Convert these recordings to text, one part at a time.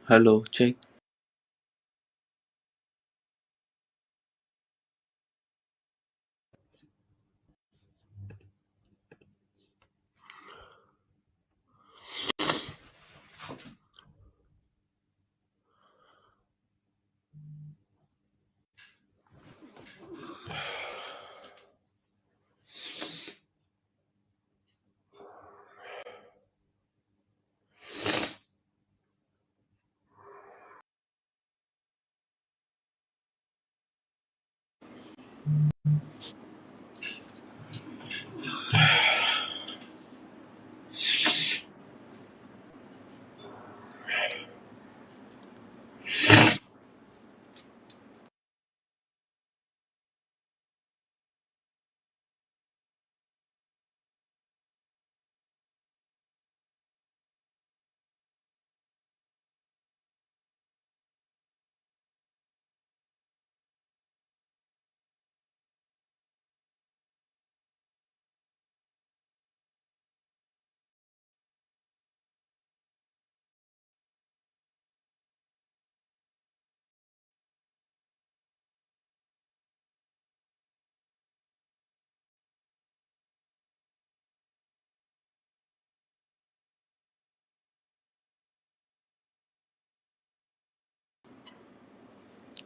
Hello, check.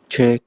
Check.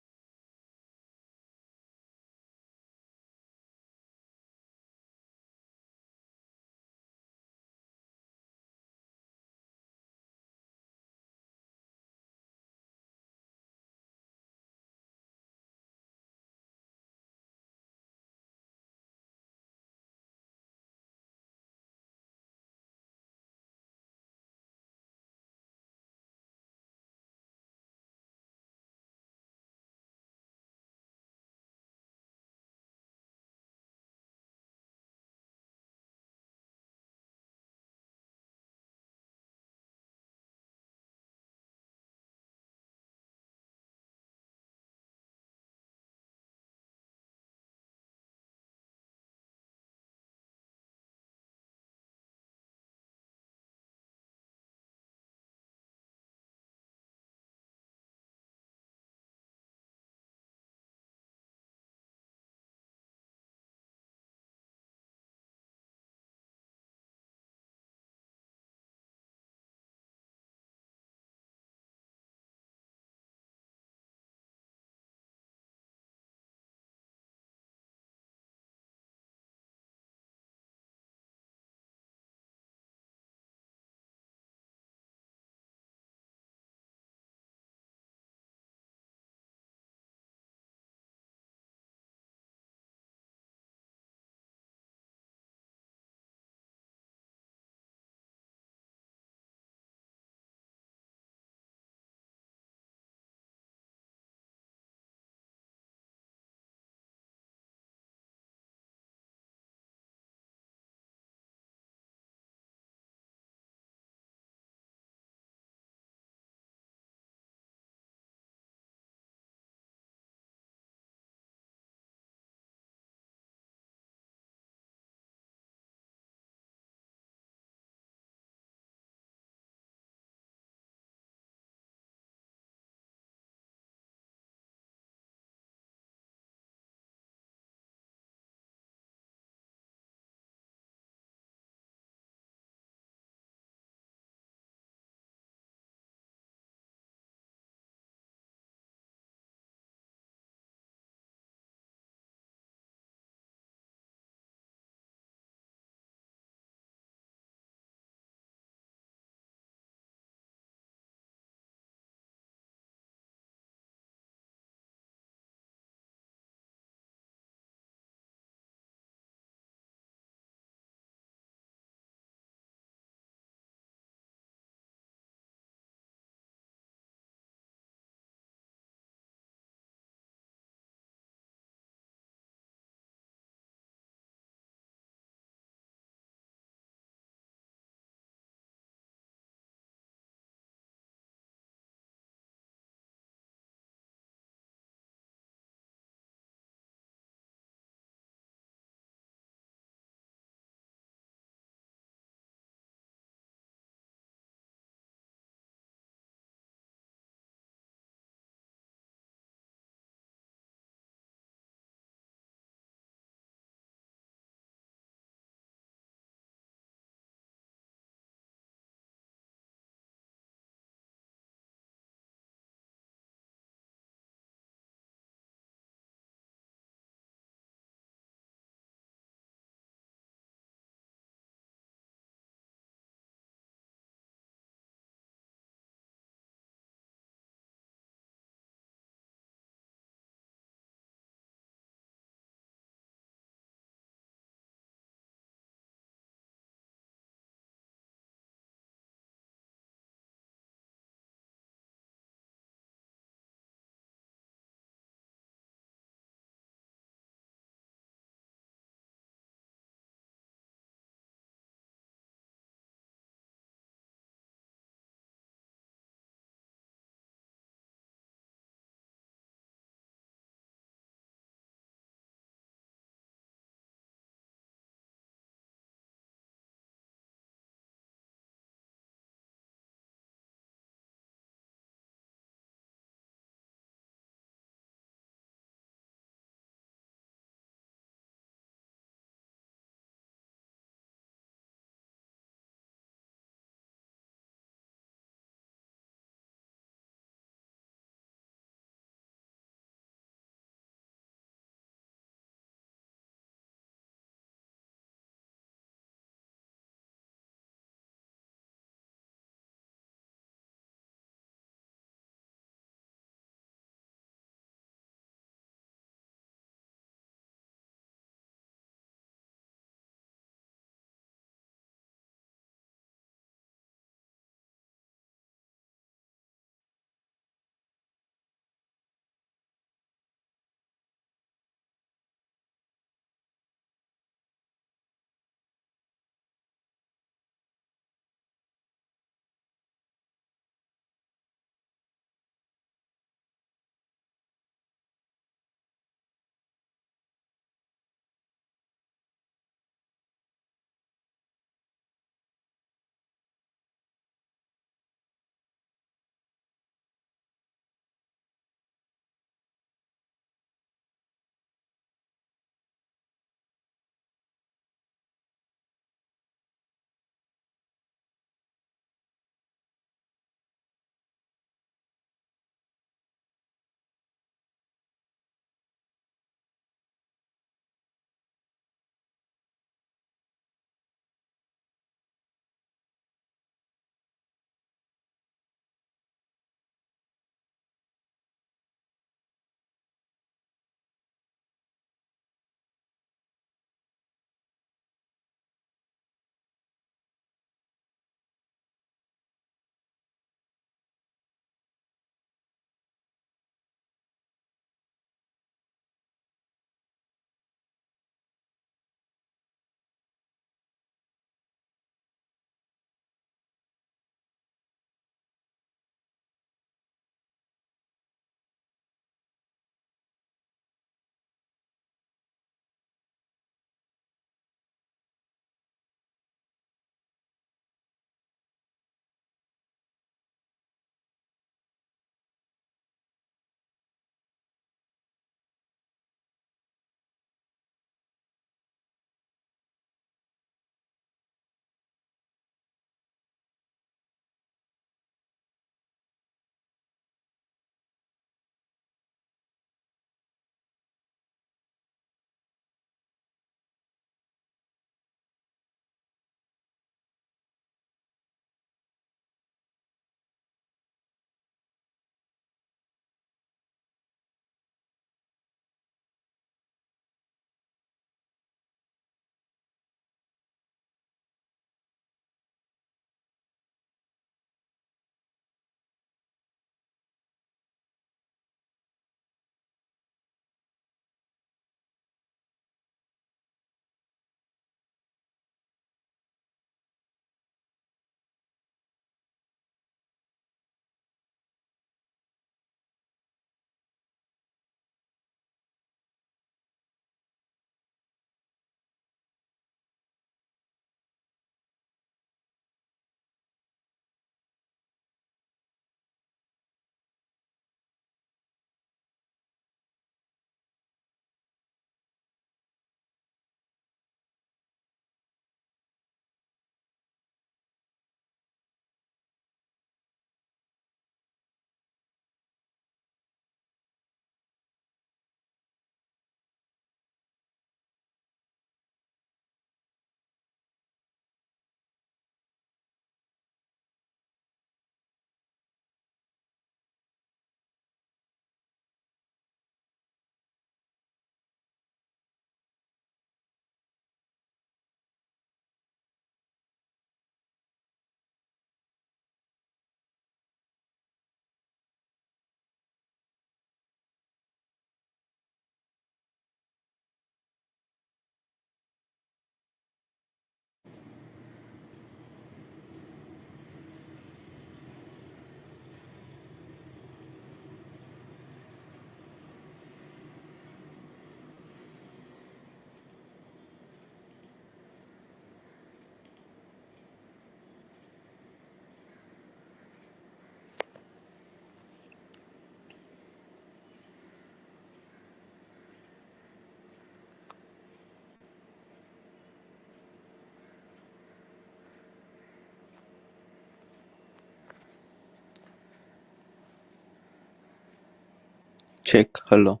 Check. Hello.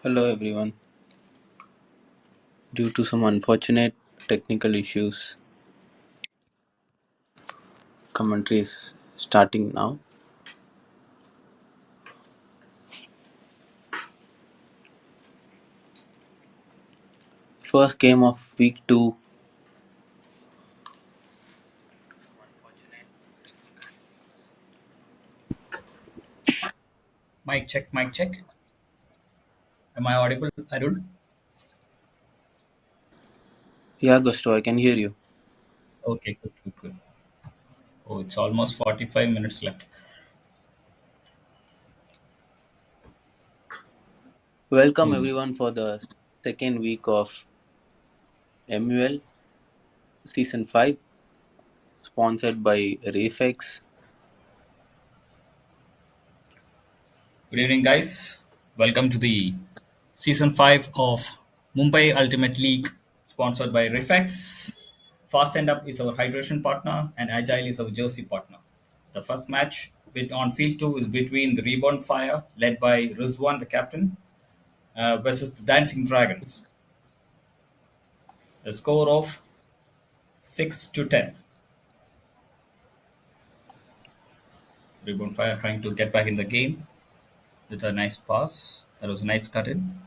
Hello everyone. Due to some unfortunate technical issues, commentary is starting now. First game of week 2. Mic check, mic check. Am I audible, Arun? Yeah, Gusto, I can hear you. Okay, good, good, good. Oh, it's almost 45 minutes left. Welcome Who's everyone for the second week of MUL Season 5, sponsored by Refex. Good evening, guys. Welcome to the season 5 of Mumbai Ultimate League, sponsored by Refex. Fast End Up is our hydration partner, and Agile is our jersey partner. The first match on field 2 is between the Reborn Fire, led by Rizwan, the captain, versus the Dancing Dragons. The score of 6-10. Reborn Fire trying to get back in the game with a nice pass. That was a nice cut in.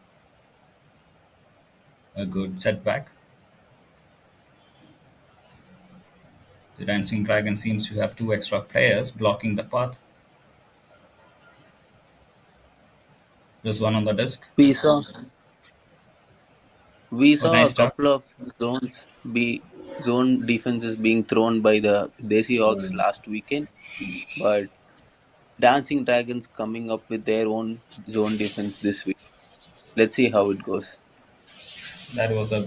A good setback. The Dancing Dragon seems to have two extra players blocking the path. There's one on the disc. We saw we Oh, saw a nice duck. couple of zone defenses being thrown by the Desi Hawks last weekend, but Dancing Dragons coming up with their own zone defense this week. Let's see how it goes. That was a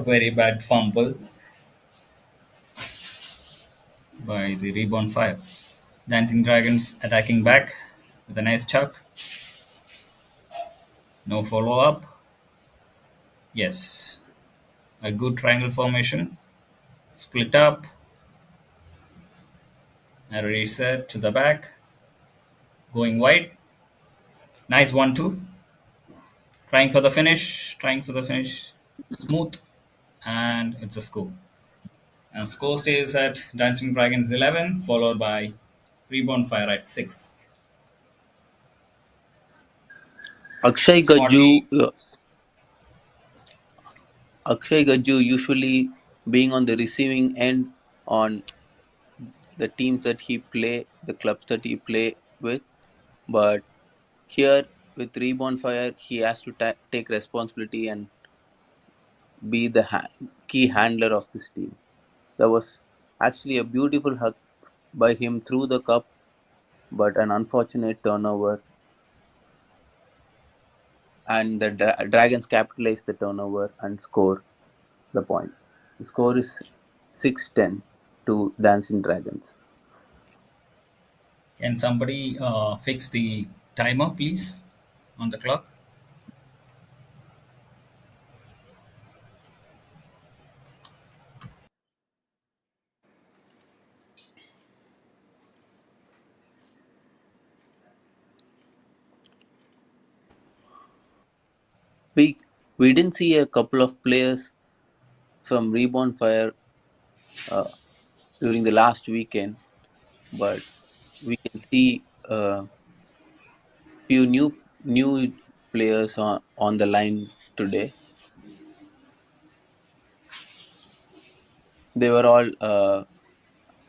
very bad fumble by the Reborn Fire. Dancing Dragons attacking back with a nice chuck. No follow up. Yes. A good triangle formation. Split up. A reset to the back. Going wide. Nice 1-2. Trying for the finish. Trying for the finish. Smooth. And it's a score. And score stays at Dancing Dragons 11, followed by Reborn Fire at 6. Akshay For the Gajju, Akshay Gajju usually being on the receiving end on the teams that he play, the clubs that he play with, but here with Reborn Fire, he has to take responsibility and be the key handler of this team. That was actually a beautiful hug by him through the cup, but an unfortunate turnover, and the Dragons capitalize the turnover and score the point. The score is 6-10 to Dancing Dragons. Can somebody fix the timer, please, on the clock? We we didn't see a couple of players from Reborn Fire uh, during the last weekend, but we can see a few new players on the line today. They were all,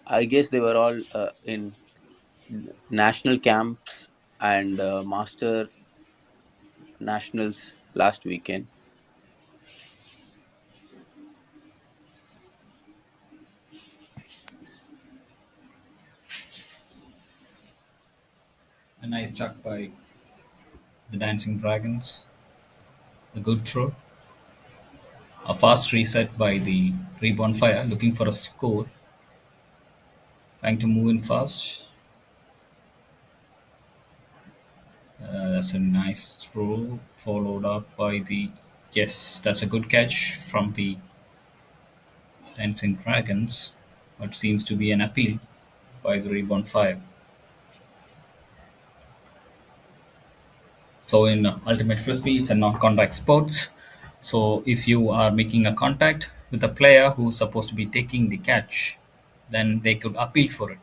I guess, they were all in national camps and master nationals last weekend. A nice chuck by the Dancing Dragons. A good throw. A fast reset by the Reborn Fire, looking for a score. Trying to move in fast. That's a nice throw, followed up by the. Yes, that's a good catch from the Dancing Dragons. What seems to be an appeal by the Reborn Fire. So in ultimate frisbee, it's a non-contact sports. So if you are making a contact with a player who's supposed to be taking the catch, then they could appeal for it.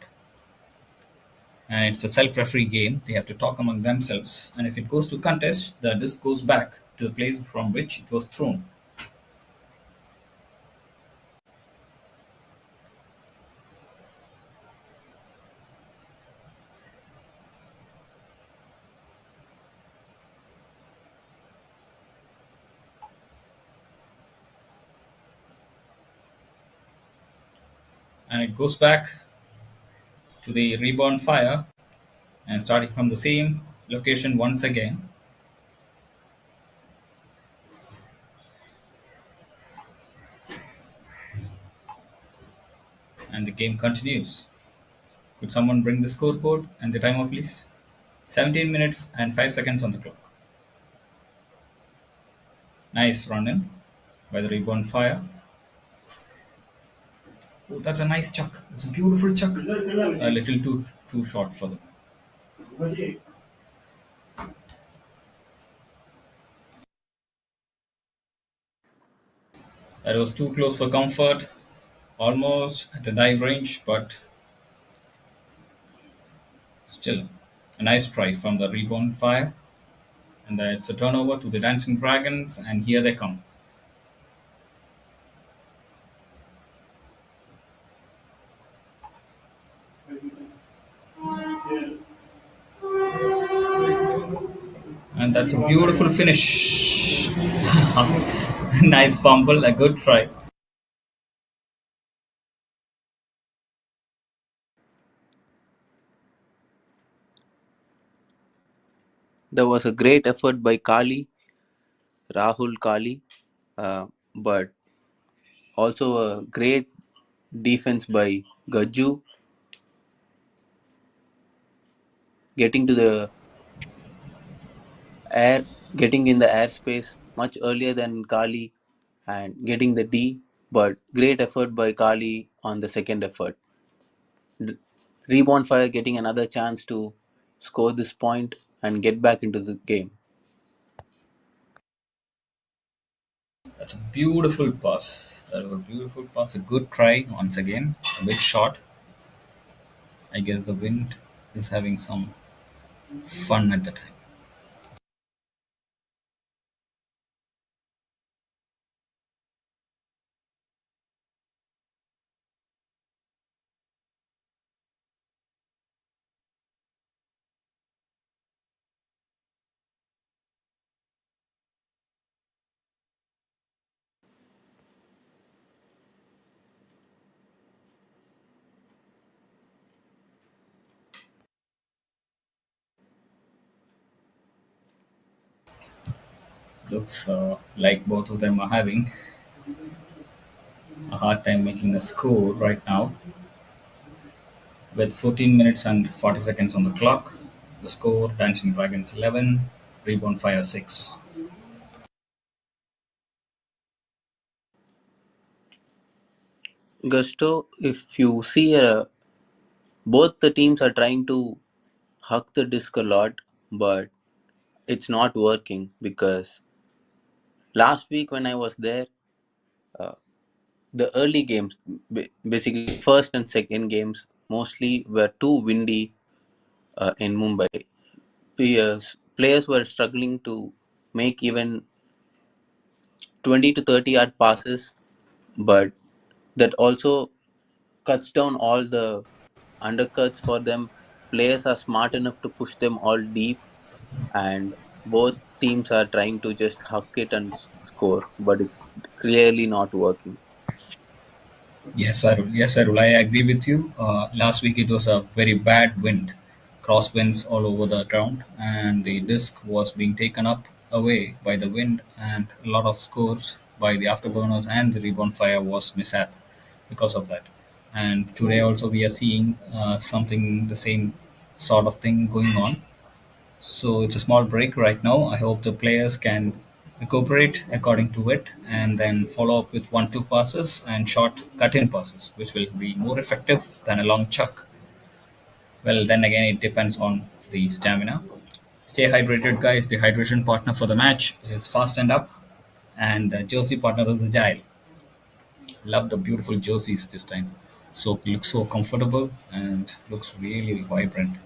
And it's a self-referee game. They have to talk among themselves. And if it goes to contest, the disc goes back to the place from which it was thrown. And it goes back to the Reborn Fire, and starting from the same location once again, and the game continues. Could someone bring the scoreboard and the timer, please? 17 minutes and 5 seconds on the clock. Nice run in by the Reborn Fire. Oh, that's a nice chuck. It's a beautiful chuck. A little too short for them. That was too close for comfort. Almost at the dive range, but still a nice try from the Reborn Fire. And then it's a turnover to the Dancing Dragons, and here they come. And that's a beautiful finish. Nice fumble, a good try. There was a great effort by Kali, Rahul Kali, but also a great defense by Gaju, getting to the air, getting in the airspace much earlier than Kali and getting the D. But great effort by Kali on the second effort. Reborn Fire getting another chance to score this point and get back into the game. That's a beautiful pass. That was a beautiful pass. A good try once again. A bit short. I guess the wind is having some fun at the time. Looks like both of them are having a hard time making a score right now. With 14 minutes and 40 seconds on the clock, the score Dancing Dragons 11, Reborn Fire 6. Gusto, if you see, both the teams are trying to hug the disc a lot, but it's not working because last week when I was there, the early games, basically first and second games, mostly were too windy in Mumbai. Players were struggling to make even 20 to 30-yard passes, but that also cuts down all the undercuts for them. Players are smart enough to push them all deep, and both teams are trying to just huck it and score, but it's clearly not working. Yes, Arul, I agree with you. Last week it was a very bad wind, crosswinds all over the ground, and the disc was being taken up away by the wind, and a lot of scores by the afterburners and the Reborn Fire was mishap because of that. And today also we are seeing something the same sort of thing going on. So it's a small break right now. I hope the players can recuperate according to it and then follow up with 1-2 passes and short cut-in passes, which will be more effective than a long chuck. Well, then again, it depends on the stamina. Stay hydrated, guys. The hydration partner for the match is Fast and Up, and the jersey partner is Agile. Love the beautiful jerseys this time. So it looks so comfortable and looks really vibrant.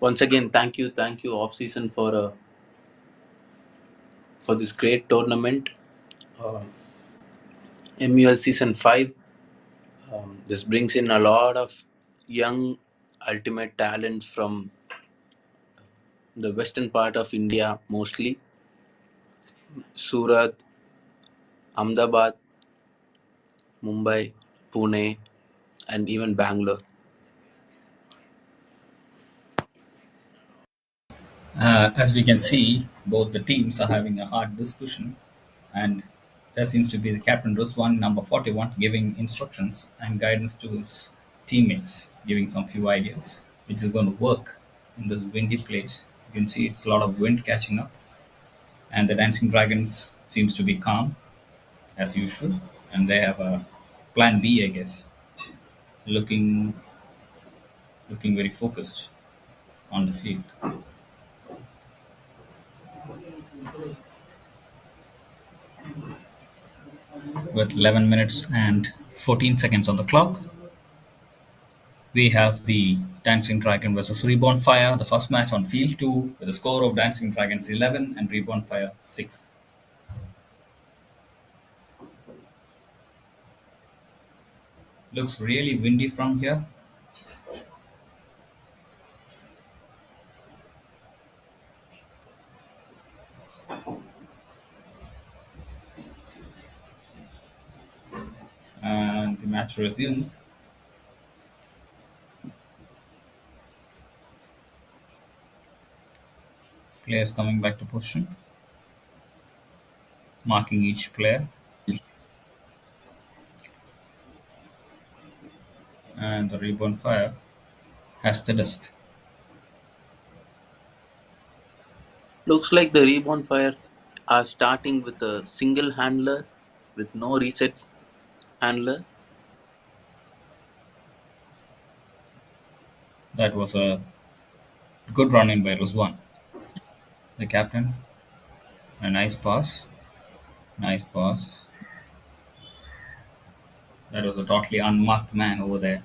Once again, thank you, off season for this great tournament, uh, MUL season 5. This brings in a lot of young ultimate talent from the western part of India, mostly Surat, Ahmedabad, Mumbai, Pune, and even Bangalore. As we can see, both the teams are having a hard discussion, and there seems to be the captain Ruswan, number 41, giving instructions and guidance to his teammates, giving some few ideas, which is going to work in this windy place. You can see it's a lot of wind catching up, and the Dancing Dragons seems to be calm as usual, and they have a plan B, I guess, looking looking very focused on the field. With 11 minutes and 14 seconds on the clock, we have the Dancing Dragon versus Reborn Fire, the first match on field 2, with a score of Dancing Dragons 11 and Reborn Fire 6. Looks really windy from here. And the match resumes. Players coming back to position, marking each player. And the Reborn Fire has the disc. Looks like the Reborn Fire are starting with a single handler with no resets handler. That was a good run in by Ruzwan, the captain. A nice pass. Nice pass. That was a totally unmarked man over there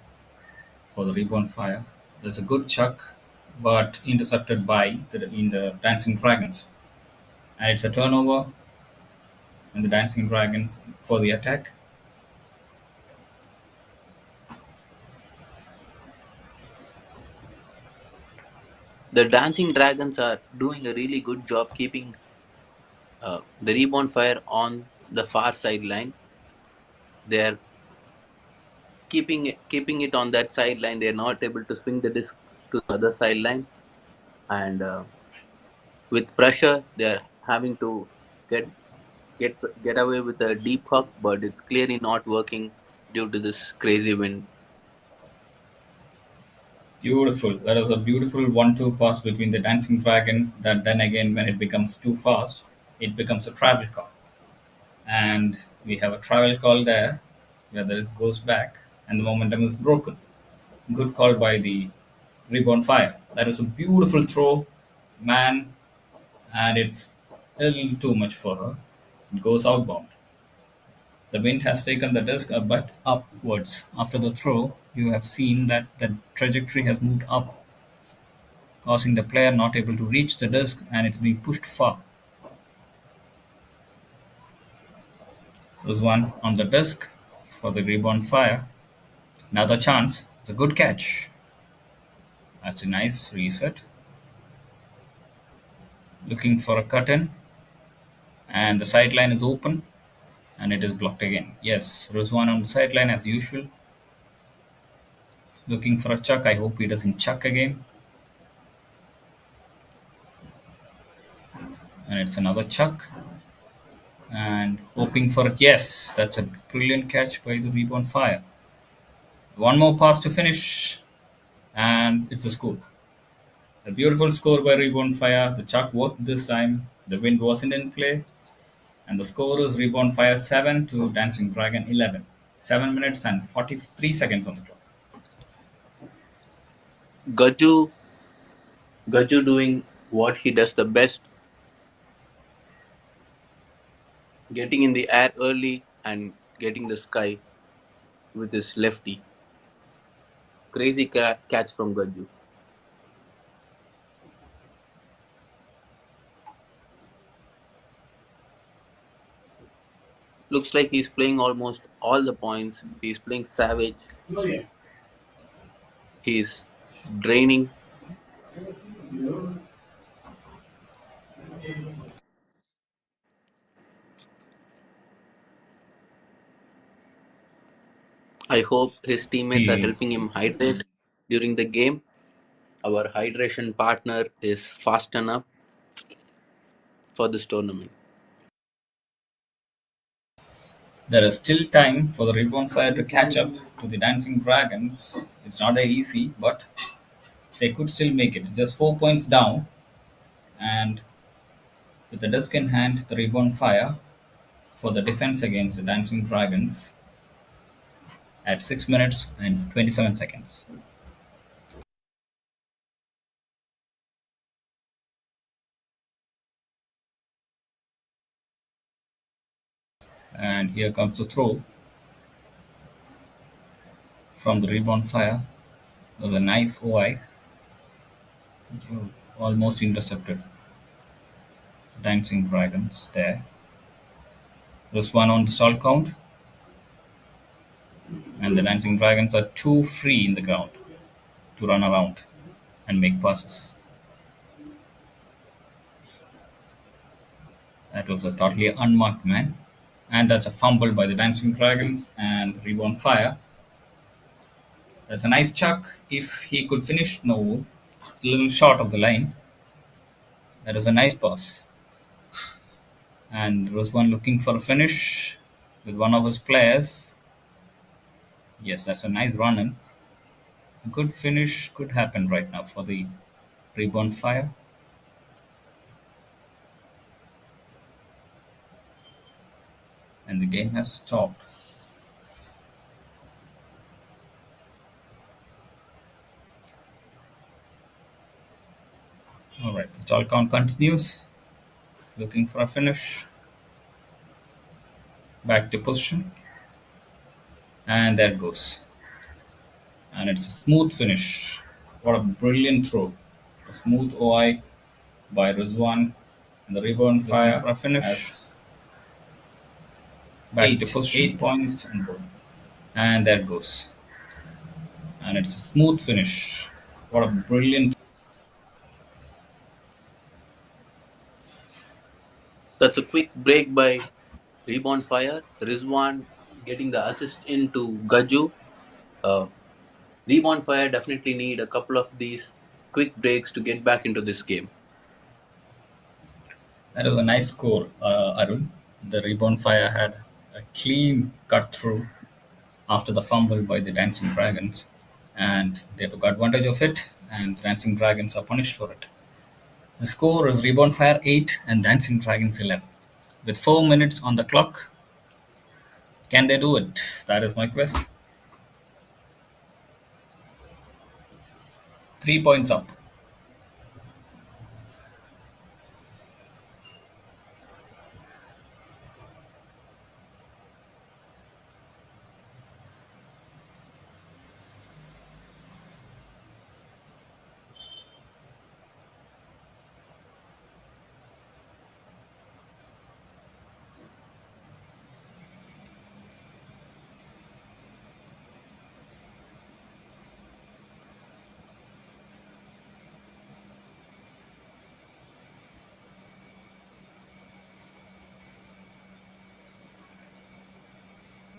for the Reborn Fire. There's a good chuck, but intercepted by in the Dancing Dragons. And it's a turnover, and the Dancing Dragons for the attack. The Dancing Dragons are doing a really good job keeping the Reborn Fire on the far sideline. They're keeping it on that sideline. They're not able to swing the disc to the other sideline, and with pressure, they're having to get get away with a deep hook, but it's clearly not working due to this crazy wind. Beautiful. That was a beautiful 1-2 pass between the Dancing Dragons. That then again, when it becomes too fast, it becomes a travel call. And we have a travel call there where the disc goes back and the momentum is broken. Good call by the Reborn Fire. That was a beautiful throw, man, and it's a little too much for her. It goes outbound. The wind has taken the disc a bit upwards. After the throw, you have seen that the trajectory has moved up, causing the player not able to reach the disc and it's being pushed far. There's one on the disc for the Reborn Fire. Another chance. It's a good catch. That's a nice reset. Looking for a cut in, and the sideline is open and it is blocked again. Yes, Rizwan on the sideline as usual. Looking for a chuck. I hope he doesn't chuck again. and it's another chuck and hoping for it. Yes, that's a brilliant catch by the Reborn Fire. One more pass to finish, and it's a score. A beautiful score by Reborn Fire. The chuck worked this time. The wind wasn't in play, and the score is Reborn Fire 7 to Dancing Dragon 11. 7 minutes and 43 seconds on the clock. Gaju, Gaju doing what he does the best, getting in the air early and getting the sky with his lefty. Crazy catch from Gaju. Looks like he's playing almost all the points. He's playing savage. He's draining. I hope his teammates are He helping him hydrate during the game. Our hydration partner is fast enough for this tournament. There is still time for the Reborn Fire to catch up to the Dancing Dragons. It's not that easy, but they could still make it. Just 4 points down, and with the disc in hand, the Reborn Fire for the defense against the Dancing Dragons at 6 minutes and 27 seconds. And here comes the throw from the Reborn Fire. That was a nice OI, almost intercepted Dancing Dragons there. There's one on the stall count, and the Dancing Dragons are too free in the ground to run around and make passes. That was a totally unmarked man. And that's a fumble by the Dancing Dragons and Reborn Fire. That's a nice chuck. If he could finish, no, a little short of the line. That was a nice pass. And there was one looking for a finish with one of his players. Yes, that's a nice run in. A good finish could happen right now for the Reborn Fire. And the game has stopped. Alright, the stall count continues. Looking for a finish. Back to position. And there it goes. And it's a smooth finish. What a brilliant throw. A smooth OI by Rizwan and the Reborn Fire for a finish. Back to position. 8 points on board. And there it goes. And it's a smooth finish. What a brilliant. That's a quick break by Reborn Fire. Rizwan getting the assist into Gaju. Uh, Reborn Fire definitely need a couple of these quick breaks to get back into this game. That was a nice score, Arun. The Reborn Fire had a clean cut through after the fumble by the Dancing Dragons. And they took advantage of it, and Dancing Dragons are punished for it. The score is Reborn Fire 8 and Dancing Dragons 11. With 4 minutes on the clock, can they do it? That is my question. 3 points up.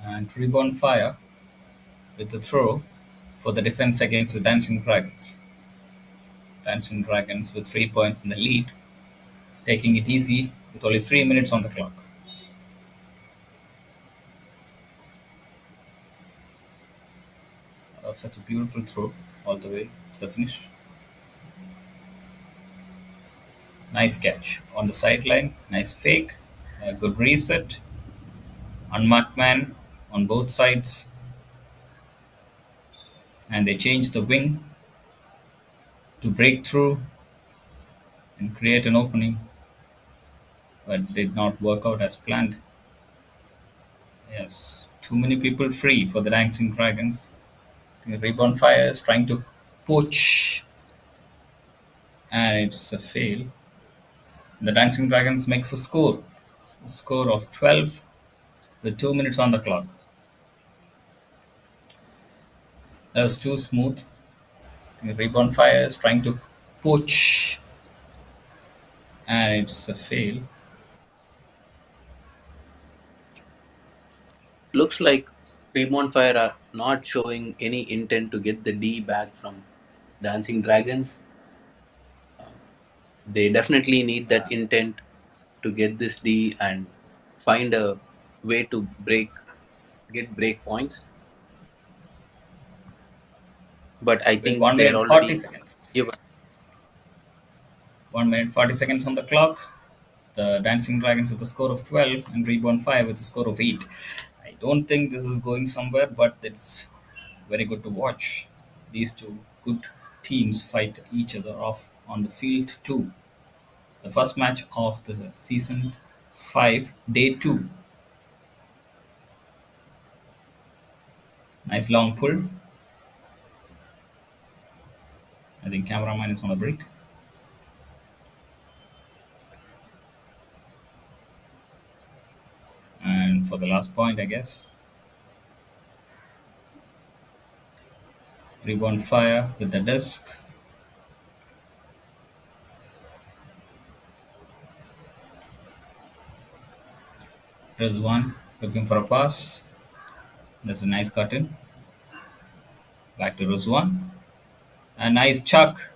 And Reborn Fire with the throw for the defense against the Dancing Dragons. Dancing Dragons with 3 points in the lead. taking it easy with only 3 minutes on the clock. Such a beautiful throw all the way to the finish. Nice catch on the sideline. Nice fake. A good reset. Unmarked man on both sides. And they changed the wing to break through and create an opening, but did not work out as planned. Yes, too many people free for the Dancing Dragons. The Reborn Fire is trying to poach, and it's a fail. The Dancing Dragons makes a score of 12 with 2 minutes on the clock. That was too smooth. The Reborn Fire is trying to poach, and it's a fail. Looks like Reborn Fire are not showing any intent to get the D back from Dancing Dragons. They definitely need that intent to get this D and find a way to get break points. But I With think 1 they're minute 40 already seconds. given. 1 minute 40 seconds on the clock. The Dancing Dragons with a score of 12 and Reborn Fire with a score of 8. I don't think this is going somewhere, but it's very good to watch. These two good teams fight each other off on the field too. The first match of the season 5, day 2. Nice long pull. I think cameraman is on a break. And for the last point, I guess, Reborn Fire with the disc. Here's one looking for a pass. That's a nice cut in. Back to Rizwan. A nice chuck.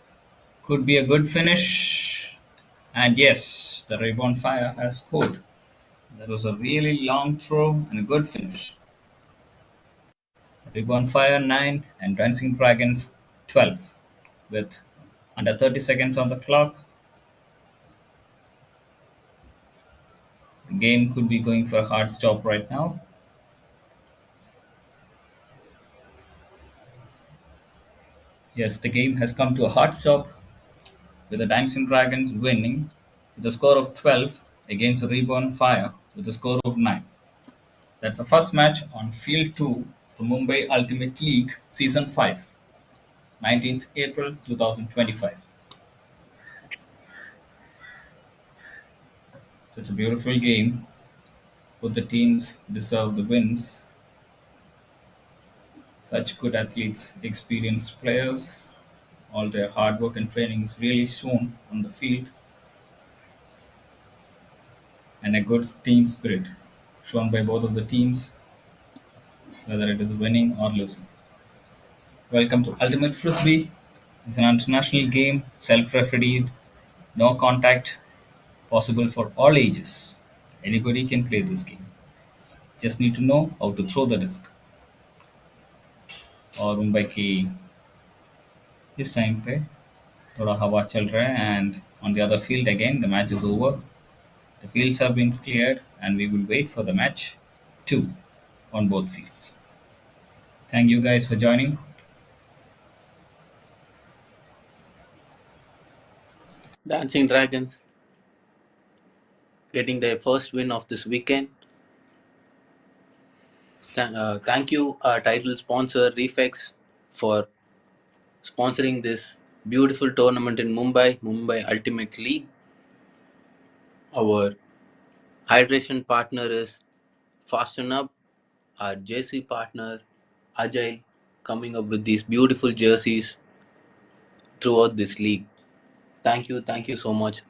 Could be a good finish. And yes, the Reborn Fire has scored. That was a really long throw and a good finish. Reborn Fire 9 and Dancing Dragons 12. With under 30 seconds on the clock, the game could be going for a hard stop right now. Yes, the game has come to a hard stop with the Dancing Dragons winning with a score of 12 against Reborn Fire with a score of 9. That's the first match on Field 2 of the Mumbai Ultimate League Season 5, 19th April 2025. Such a beautiful game. Both the teams deserve the wins. Such good athletes, experienced players. All their hard work and training is really shown on the field, and a good team spirit shown by both of the teams, whether it is winning or losing. Welcome to Ultimate Frisbee. It's an international game, self-refereed, no contact, possible for all ages. Anybody can play this game. Just need to know how to throw the disc. और मुंबई की इस time पे थोड़ा हवा चल रहा है and on the other field again the match is over. The fields have been cleared and we will wait for the match 2 on both fields. Thank you guys for joining. Dancing Dragons getting their first win of this weekend. Thank you, our title sponsor Refex, for sponsoring this beautiful tournament in Mumbai Ultimate League. Our hydration partner is Fasten Up, our jersey partner Ajay, coming up with these beautiful jerseys throughout this league. Thank you so much.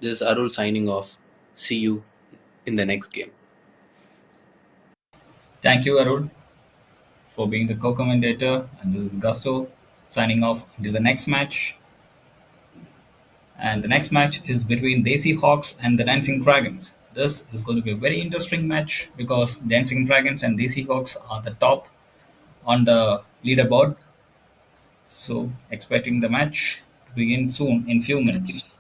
This is Arul signing off. See you in the next game. Thank you, Arun, for being the co-commentator. And this is Gusto signing off. It is the next match. And the next match is between Desi Hawks and the Dancing Dragons. This is going to be a very interesting match because Dancing Dragons and Desi Hawks are the top on the leaderboard. So, expecting the match to begin soon in few minutes.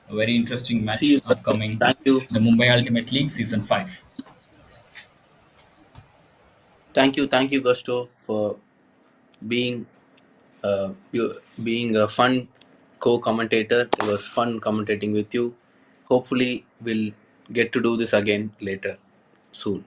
A very interesting See match you. upcoming Thank you. in the Mumbai Ultimate League Season 5. Thank you, Gusto, for being being a fun co-commentator. It was fun commentating with you. Hopefully, we'll get to do this again later, soon.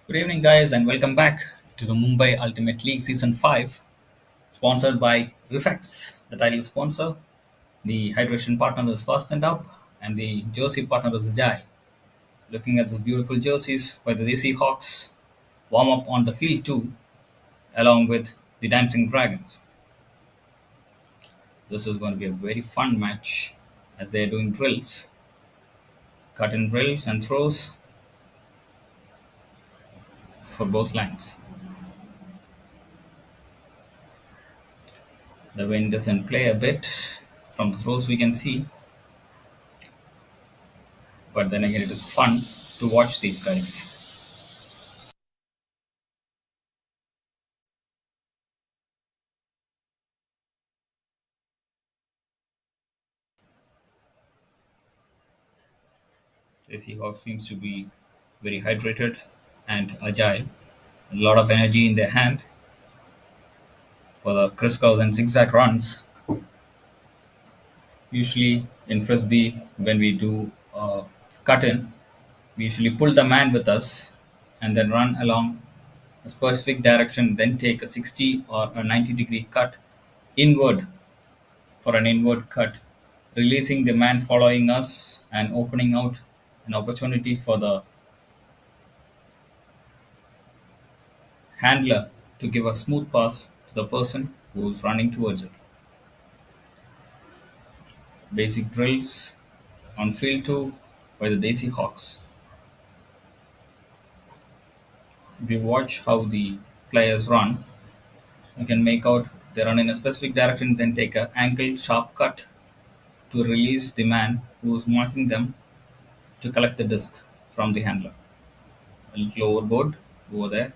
Good evening, guys, and welcome back to the Mumbai Ultimate League Season 5, sponsored by Refex, the title sponsor. The hydration partner is Fast and Up, and the jersey partner is Jai. Looking at those beautiful jerseys by the Desi Hawks, warm up on the field too, along with the Dancing Dragons. This is going to be a very fun match as they are doing drills, cut in drills and throws for both lines. The wind doesn't play a bit from the throws we can see, but then again, it is fun to watch these guys. Desi Hawk seems to be very hydrated and agile, a lot of energy in their hand for the crisscross and zigzag runs. Usually in Frisbee, when we do cut in, we usually pull the man with us and then run along a specific direction, then take a 60 or a 90-degree cut inward for an inward cut, releasing the man following us and opening out an opportunity for the handler to give a smooth pass to the person who's running towards it. Basic drills on field 2 by the Desi Hawks. If you watch how the players run, you can make out they run in a specific direction, then take an angle sharp cut to release the man who is marking them to collect the disc from the handler. A little overboard over there.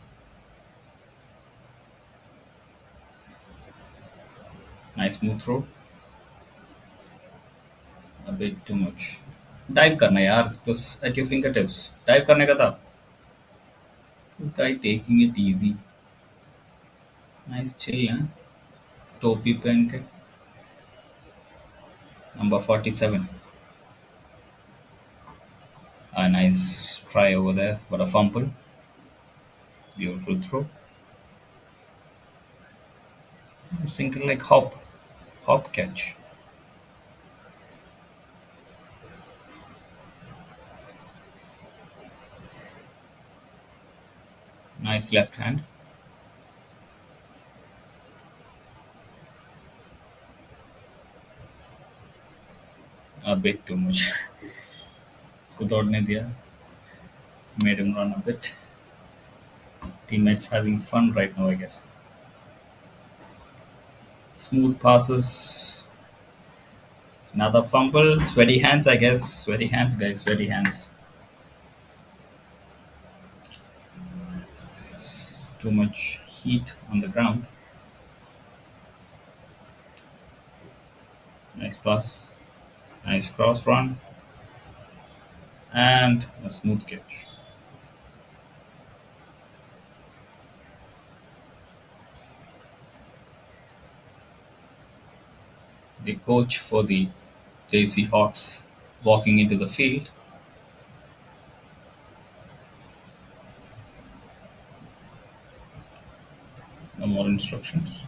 Nice smooth throw. A bit too much. Dive करना यार. It was at your fingertips. Dive करने का था. This guy taking it easy. Nice chill, huh? टोपी पहन के. Number 47. A nice try over there, but a fumble. Beautiful throw. Single like hop catch. Nice left hand. A bit too much. उसको दौड़ने दिया. Made him run a bit. Teammates having fun right now, I guess. Smooth passes. Another fumble. Sweaty hands, I guess. Sweaty hands, guys. Sweaty hands. Too much heat on the ground. Nice pass. Nice cross run. And a smooth catch. The coach for the Desi Hawks walking into the field. No more instructions.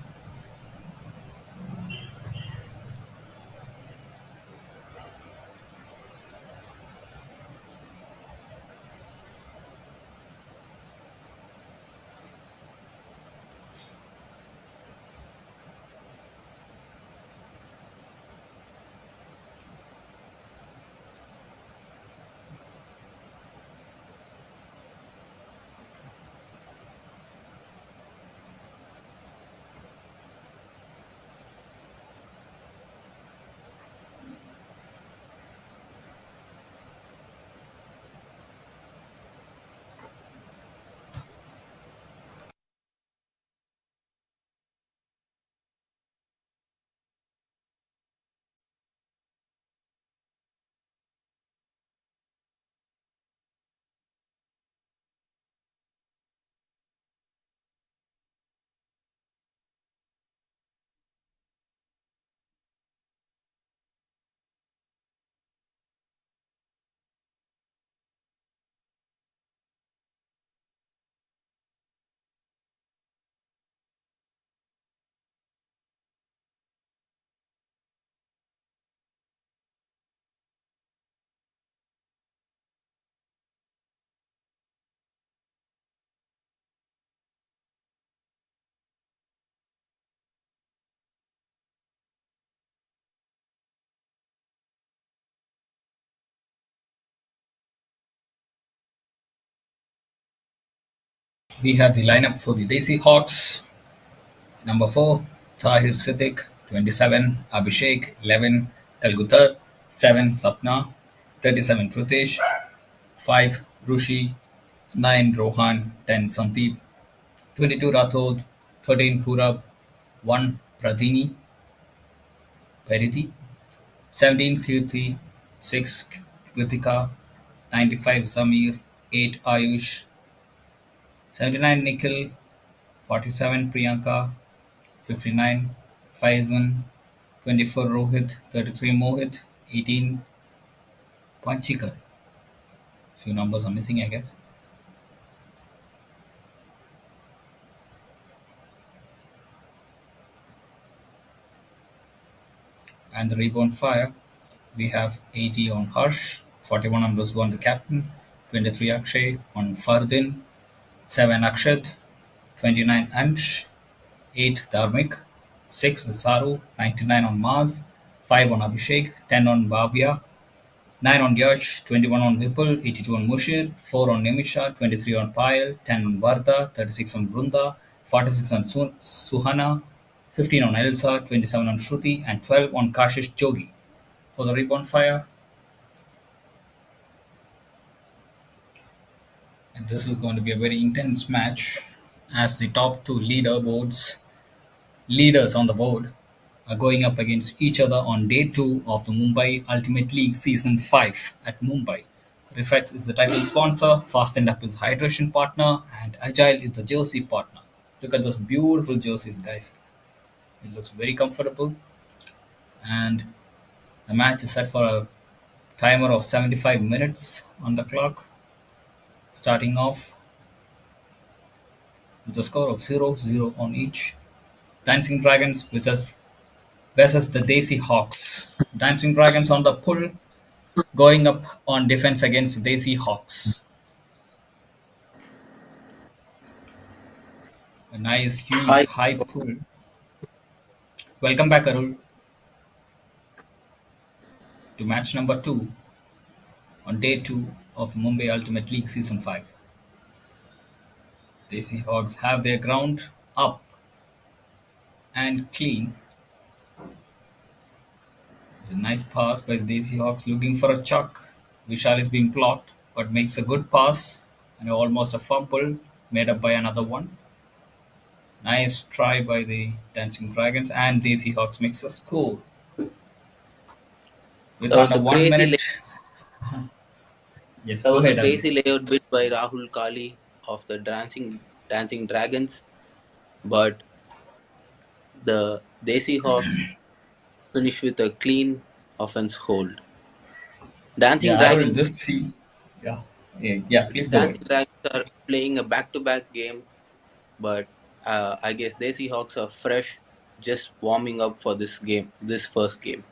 We have the lineup for the Desi Hawks. Number 4, Tahir Siddiq, 27, Abhishek, 11, Kalguthar, 7, Sapna, 37, Pritesh, 5, Rushi, 9, Rohan, 10, Sandeep, 22, Rathod, 13, Purab, 1, Pradini, Pariti, 17, Kirti, 6, Kritika, 95, Samir, 8, Ayush, 79, Nikhil, 47, Priyanka, 59, Faizan, 24, Rohit, 33, Mohit, 18, Panchikar. Few numbers are missing, I guess. And the Reborn Fire, we have 80 on Harsh, 41 on Rizwan, the captain, 23 Akshay, on Fardin, 7 Akshat, 29 Ansh, 8 Dharmik, 6 Saru, 99 on Maz, 5 on Abhishek, 10 on Bhavya, 9 on Yash, 21 on Vipul, 82 on Mushir, 4 on Nimisha, 23 on Payal, 10 on Varda, 36 on Brunda, 46 on Suhana, 15 on Elsa, 27 on Shruti, and 12 on Kashish Jogi. For the Reborn Fire, and this is going to be a very intense match as the top two leaders on the board are going up against each other on day 2 of the Mumbai Ultimate League Season 5 at Mumbai. Refex is the title sponsor, Fast End Up is the hydration partner, and Agile is the jersey partner. Look at those beautiful jerseys, guys. It looks very comfortable, and the match is set for a timer of 75 minutes on the clock, starting off with a score of 0-0 on each. Dancing Dragons with us versus the Desi Hawks. Dancing Dragons on the pull, going up on defense against Desi Hawks. A nice, huge, Hi. high pull. Welcome back, Arul, to match number 2 on day 2 of the Mumbai Ultimate League Season 5. Desi Hawks have their ground up and clean. It's a nice pass by the Desi Hawks looking for a chuck. Vishal is being blocked but makes a good pass and almost a fumble made up by another one. Nice try by the Dancing Dragons, and Desi Hawks makes a score with That was under a 1 minute. Yes, that go was a ahead, Arul. crazy layout bit by Rahul Kali of the Dancing Dragons, but the Desi Hawks finish with a clean offense hold. Dancing Yeah, Arul, Dragons just see. Yeah, yeah, please go ahead. Dancing Dragons are playing a back-to-back game, but I guess Desi Hawks are fresh, just warming up for this game, this first game.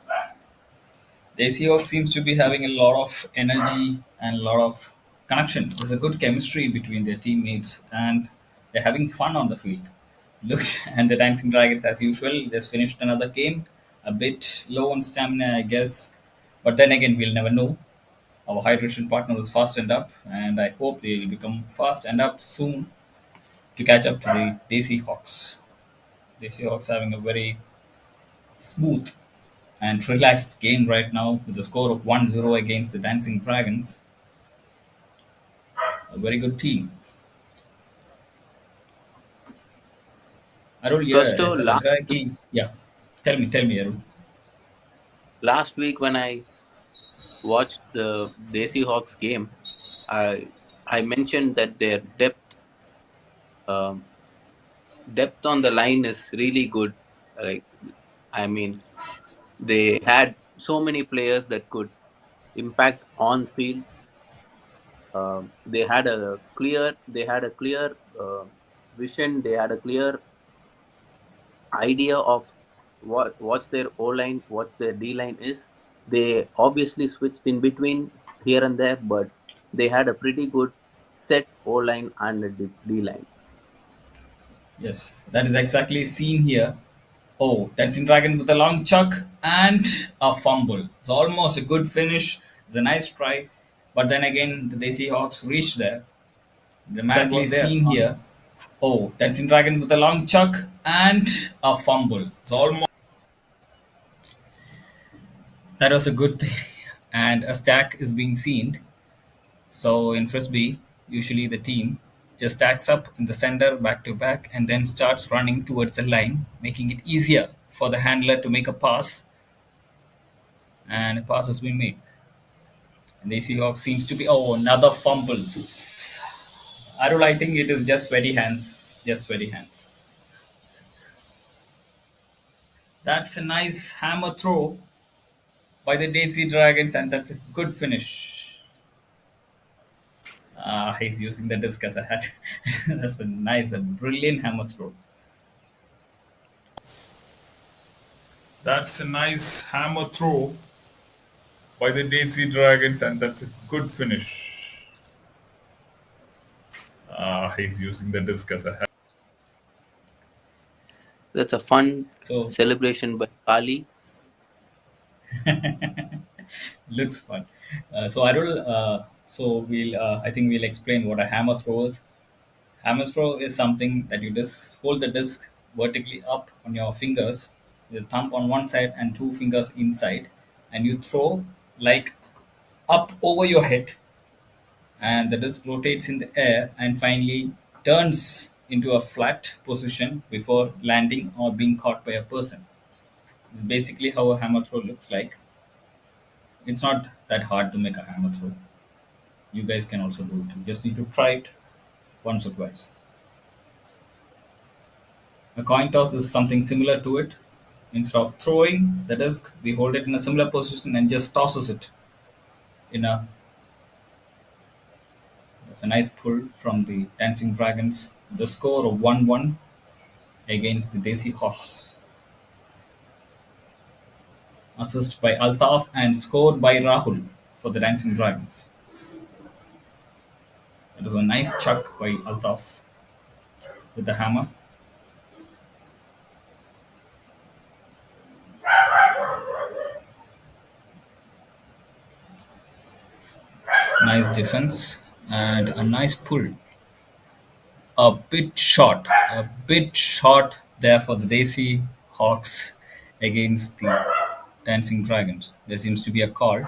The ACO seems to be having a lot of energy and a lot of connection. There's a good chemistry between their teammates, and they're having fun on the field. Look, and the Dancing Dragons, as usual, just finished another game. A bit low on stamina, I guess. But then again, we'll never know. Our hydration partner was fast and up, and I hope they'll become fast and up soon to catch up to the Desi Hawks. Desi Hawks having a very smooth and relaxed game right now with a score of 1-0 against the Dancing Dragons. A very good team. Arul, yeah, Gusto, ऐसा लग रहा है कि yeah. Tell me, Arul. last week when I watched the Desi Hawks game, I mentioned that their um, depth on the line is really good. Like, I mean, they had so many players that could impact on field. They had a clear vision. They had a clear idea of what's their O line, what's their D line is. They obviously switched in between here and there, but they had a pretty good set O line and a D line. Yes, that is exactly seen here. Oh, Dancing Dragons with a long chuck and a fumble. It's almost a good finish. It's a nice try. But then again, the Desi Hawks reached there. The man Exactly was there. seen here. Oh, Dancing Dragons with a long chuck and a fumble. It's almost that was a good thing. And a stack is being seen. So in Frisbee, usually the team just stacks up in the center back to back and then starts running towards the line, making it easier for the handler to make a pass, and a pass has been made. And the Desi Hawks seems to be another fumble. Arul, I think it is just sweaty hands. Just sweaty hands. That's a nice hammer throw by the Desi Dragons, and that's a good finish. He's using the disc as a hat. That's a nice, a brilliant hammer throw. That's a nice hammer throw by the Desi Dragons, and that's a good finish. He's using the disc as a hat. That's a fun So celebration by Kali. looks fun. So I will. So we'll. I think we'll explain what a hammer throw is. Hammer throw is something that you just hold the disc vertically up on your fingers, with a thumb on one side and two fingers inside, and you throw like up over your head, and the disc rotates in the air and finally turns into a flat position before landing or being caught by a person. It's basically how a hammer throw looks like. It's not that hard to make a hammer throw. You guys can also do it. You just need to try it once or twice. A coin toss is something similar to it. Instead of throwing the disc, we hold it in a similar position and just tosses it in a. It's a nice pull from the Dancing Dragons. The score of 1-1 against the Desi Hawks. Assist by Altaf and scored by Rahul for the Dancing Dragons. It was a nice chuck by Altaf with the hammer. Nice defense and a nice pull. A bit short there for the Desi Hawks against the Dancing Dragons. There seems to be a call.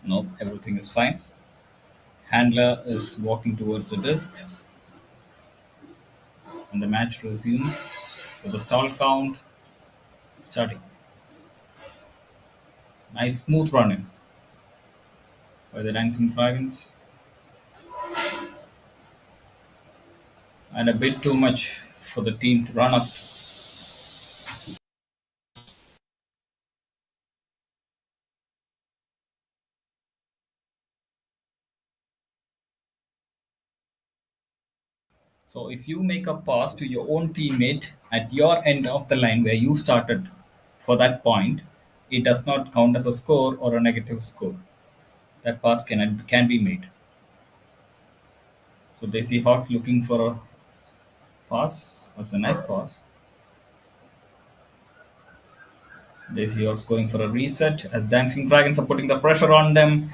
Nope, everything is fine. Handler is walking towards the disc, and the match resumes with the stall count starting. Nice smooth running by the Dancing Dragons, and a bit too much for the team to run up. So if you make a pass to your own teammate at your end of the line where you started for that point, it does not count as a score or a negative score. That pass can be made. So Desi Hawks looking for a pass. That's a nice pass. Desi Hawks going for a reset as Dancing Dragons are putting the pressure on them,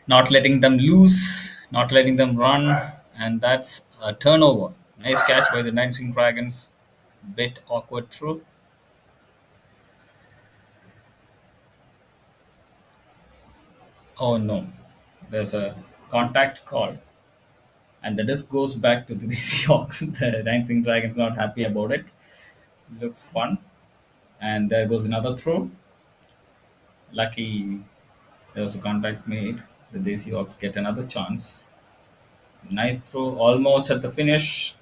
not letting them loose, not letting them run, and that's a turnover. Nice catch by the Dancing Dragons. Bit awkward through. Oh no, there's a contact call, and the disc goes back to the Desi Hawks. The Dancing Dragon's not happy about it. Looks fun, and there goes another throw. Lucky there was a contact made. The Desi Hawks get another chance. Nice throw, almost at the finish.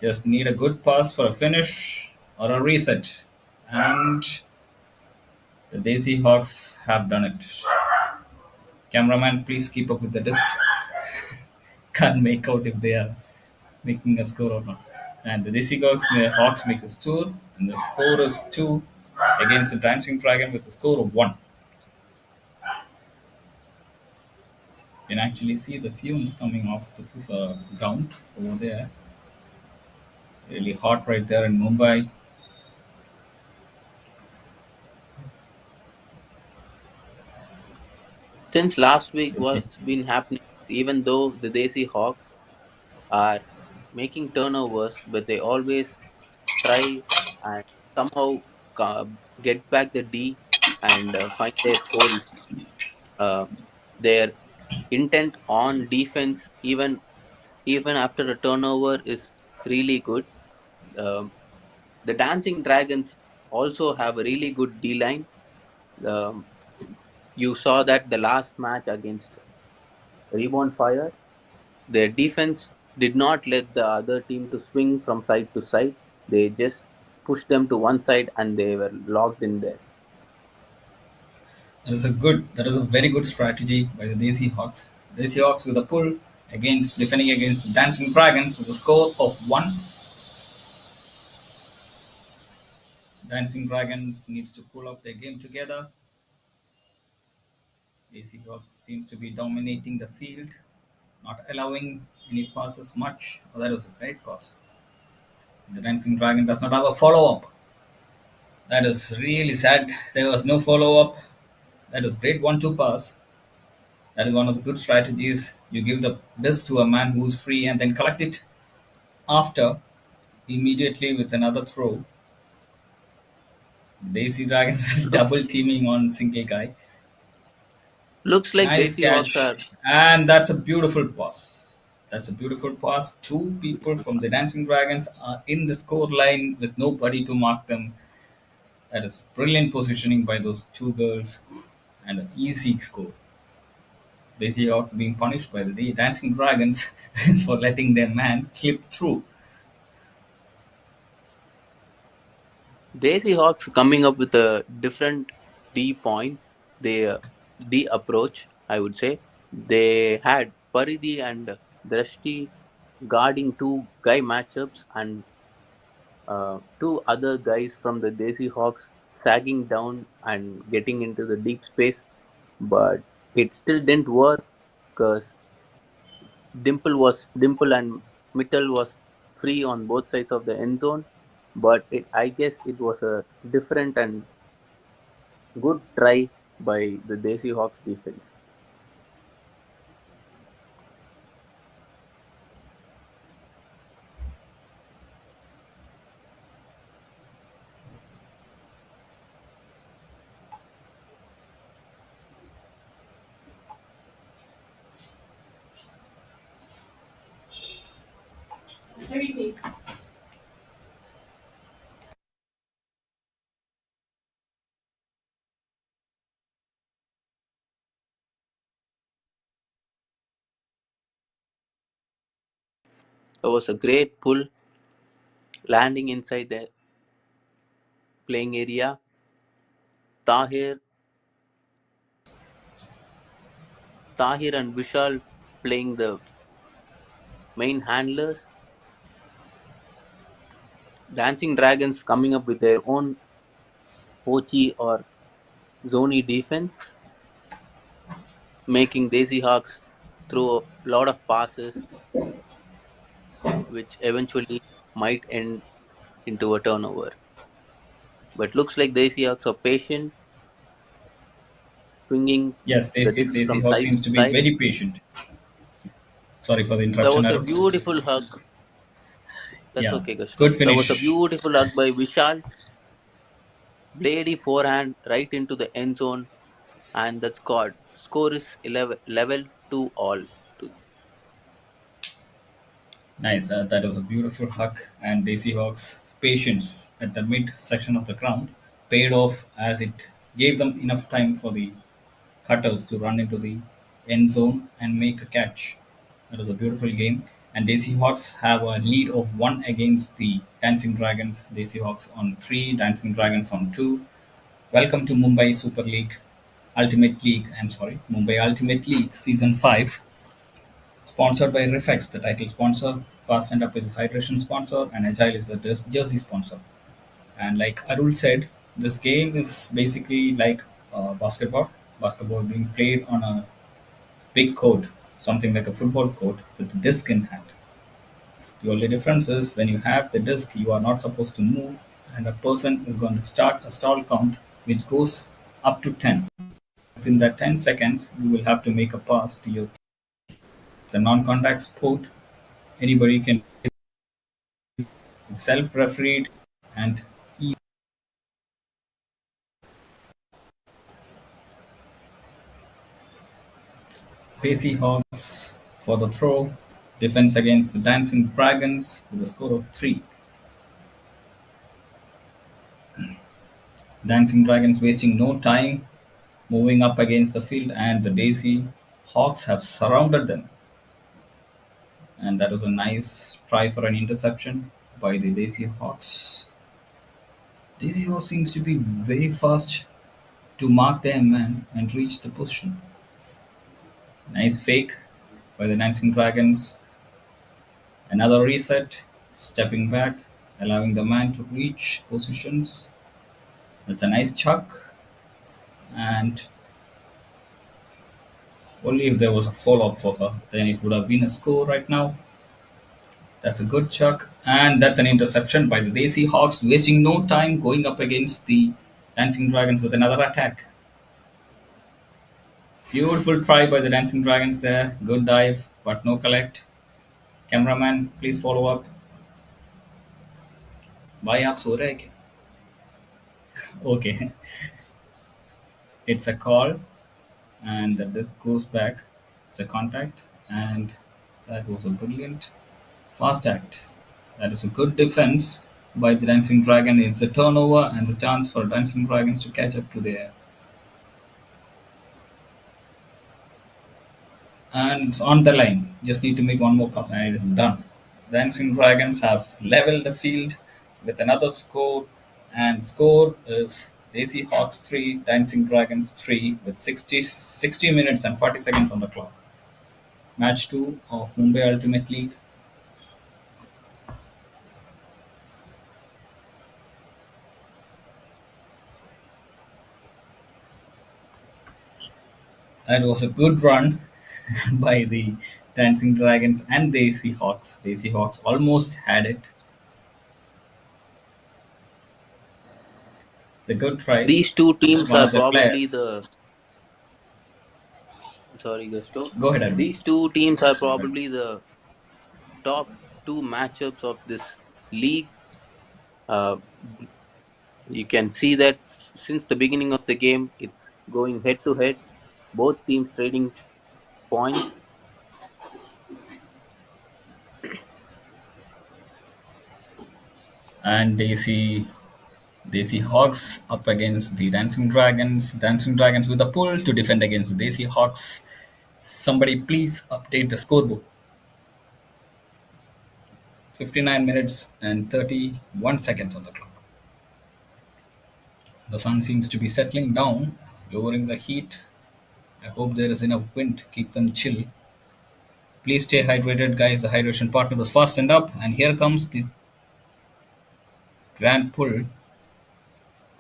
Just need a good pass for a finish or a reset, and the Daisy Hawks have done it. Cameraman, please keep up with the disc. Can't make out if they are making a score or not. And the Daisy Hawks make a score, and the score is 2 against the Dancing Dragon with a score of 1. You can actually see the fumes coming off the ground over there. Really hot right there in Mumbai. Since last week, Okay. what's been happening, even though the Desi Hawks are making turnovers, but they always try and somehow get back the D and find their hole. Uh, their intent on defense, even after a turnover, is really good. Um, the Dancing Dragons also have a really good D line. Um, you saw that the last match against Reborn Fire, their defense did not let the other team to swing from side to side. They just pushed them to one side and they were locked in there. That is a very good strategy by the Desi Hawks. Desi Hawks with a pull against defending against Dancing Dragons with a score of 1. Dancing Dragons needs to pull up their game together. Desi Hawks seems to be dominating the field, not allowing any passes much. Oh, that was a great pass. The Dancing Dragon does not have a follow up. That is really sad. There was no follow up. That is great 1-2 pass. That is one of the good strategies. You give the disc to a man who's free and then collect it after immediately with another throw. Daisy Dragons Looks double teaming on single guy. looks like Nice Desi Hawks catch. are And that's a beautiful pass. That's a beautiful pass. Two people from the Dancing Dragons are in the score line with nobody to mark them. That is brilliant positioning by those two girls and an easy score. Desi Hawks being punished by the Dancing Dragons for letting their man slip through. Desi Hawks coming up with a different D point, they D approach, I would say. They had Paridhi and Drashti guarding two guy matchups and two other guys from the Desi Hawks sagging down and getting into the deep space, but it still didn't work because Dimple and Mittal was free on both sides of the end zone, but I guess it was a different and good try by the Desi Hawks defense. It was a great pull landing inside the playing area. Tahir, Tahir and Vishal playing the main handlers. Dancing Dragons coming up with their own poachy or zony defense, making Desi Hawks throw a lot of passes, which eventually might end into a turnover. But looks like Desi Hawks are patient, swinging Yes, the disc Desi from Hawk side seems to to be side. very patient. Sorry for the There interruption, was a Arun. beautiful hug. That's Yeah, okay, good Kashram. There was a finish. beautiful hug by Vishal. Blady forehand right into the end zone, and that's scored. Score is 11, level 2 all. To Nice. That was a beautiful hug, and Daisy Hawk's patience at the mid section of the ground paid off as it gave them enough time for the cutters to run into the end zone and make a catch. That was a beautiful game. And Daisy Hawks have a lead of 1 against the Dancing Dragons. Daisy Hawks on 3, Dancing Dragons on 2. Welcome to Mumbai Super League, Ultimate League. I'm sorry, Mumbai Ultimate League Season 5. Sponsored by Refex, the title sponsor. Fast Stand Up is the hydration sponsor, and Agile is the jersey sponsor. And like Arul said, this game is basically like basketball. Basketball being played on a big court, something like a football court with a disc in hand. The only difference is when you have the disc, you are not supposed to move, and a person is going to start a stall count which goes up to 10. Within that 10 seconds, you will have to make a pass to your. It's a non-contact sport. Anybody can self-refereed and Desi Hawks for the throw. Defense against the Dancing Dragons with a score of 3. Dancing Dragons wasting no time moving up against the field, and the Daisy Hawks have surrounded them. And that was a nice try for an interception by the Daisy Hawks. Daisy Hawks seems to be very fast to mark their man and reach the position. Nice fake by the Dancing Dragons. Another reset, stepping back, allowing the man to reach positions. That's a nice chuck, and only if there was a follow up for her, then it would have been a score right now. That's a good chuck, and that's an interception by the Desi Hawks, wasting no time going up against the Dancing Dragons with another attack. Beautiful try by the Dancing Dragons there. Good dive, but no collect. Cameraman, please follow up. भाई आप सो रहे हैं क्या? Okay, it's a call, and the disc goes back. It's a contact, and that was a brilliant fast act. That is a good defense by the Dancing Dragon. It's a turnover and the chance for Dancing Dragons to catch up to their. And it's on the line. Just need to make one more pass and it is done. Dancing Dragons have leveled the field with another score, and score is Desi Hawks 3, Dancing Dragons 3 with 60 minutes and 40 seconds on the clock. Match 2 of Mumbai Ultimate League. That was a good run by the Dancing Dragons and Desi Hawks. Desi Hawks almost had it. It's a good try. These two teams One are of the probably players. the sorry, Gusto. Go ahead, Arun. These two teams are Go ahead. probably the top two matchups of this league. Uh, you can see that since the beginning of the game, it's going head to head. Both teams trading points. And Desi Hawks up against the Dancing Dragons. Dancing Dragons with a pull to defend against the Desi Hawks. Somebody please update the scoreboard. 59 minutes and 31 seconds on the clock. The sun seems to be settling down, lowering the heat. I hope there is enough wind to keep them chill. Please stay hydrated, guys. The hydration partner was fastened up, and here comes the grand pull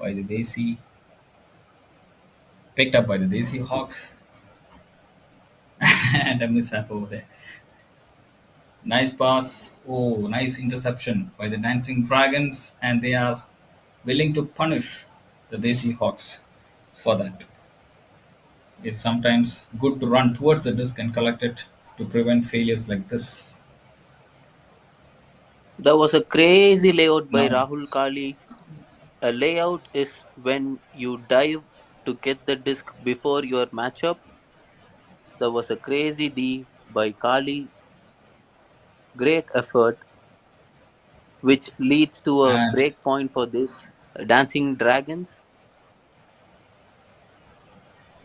by the Desi, picked up by the Desi Hawks, and a mishap over there. Nice pass. Oh, nice interception by the Dancing Dragons, and they are willing to punish the Desi Hawks for that. It's sometimes good to run towards the disc and collect it to prevent failures like this. There was a crazy layout by Now, Rahul Kali. A layout is when you dive to get the disc before your matchup. There was a crazy D by Kali. Great effort, which leads to a and break point for this Dancing Dragons.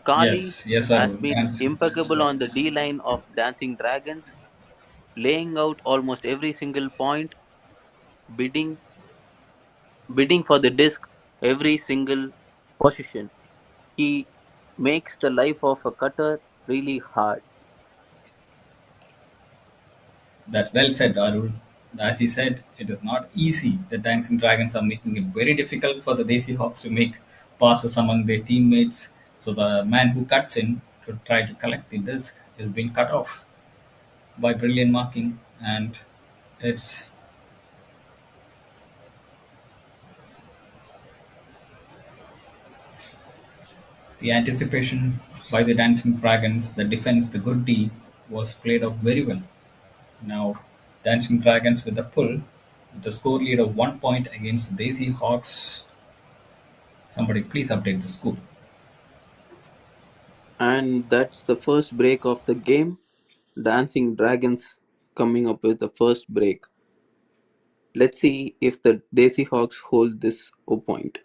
Kali yes, yes, has sir. been impeccable on the D line of Dancing Dragons, laying out almost every single point, bidding bidding for the disc every single position. He makes the life of a cutter really hard. That well said, Arul. As he said, it is not easy. The Dancing Dragons are making it very difficult for the Desi Hawks to make passes among their teammates. So the man who cuts in to try to collect the disc is being cut off by brilliant marking, and it's the anticipation By the Dancing Dragons, the defense, the good D, was played out very well. Now, Dancing Dragons with the pull, with the score lead of 1 point against the Desi Hawks. Somebody please update the score. And that's the first break of the game. Dancing Dragons coming up with the first break. Let's see if the Desi Hawks hold this point.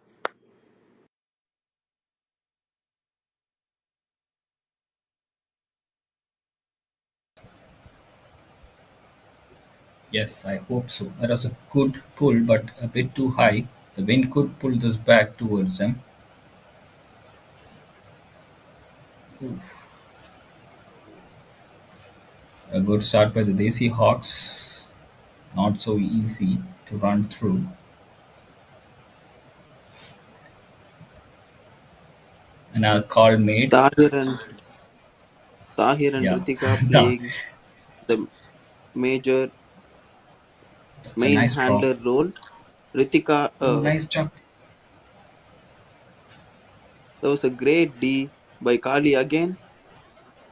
Yes, I hope so. That was a good pull, but a bit too high. The wind could pull this back towards them. Oof. A good start by the Desi Hawks. Not so easy to run through. And a call made. Tahir and Tahir and Yeah, Ritika no, playing the major that's a main nice drop. handler role. Ritika, Oh, nice job. there was a great D by Kali again,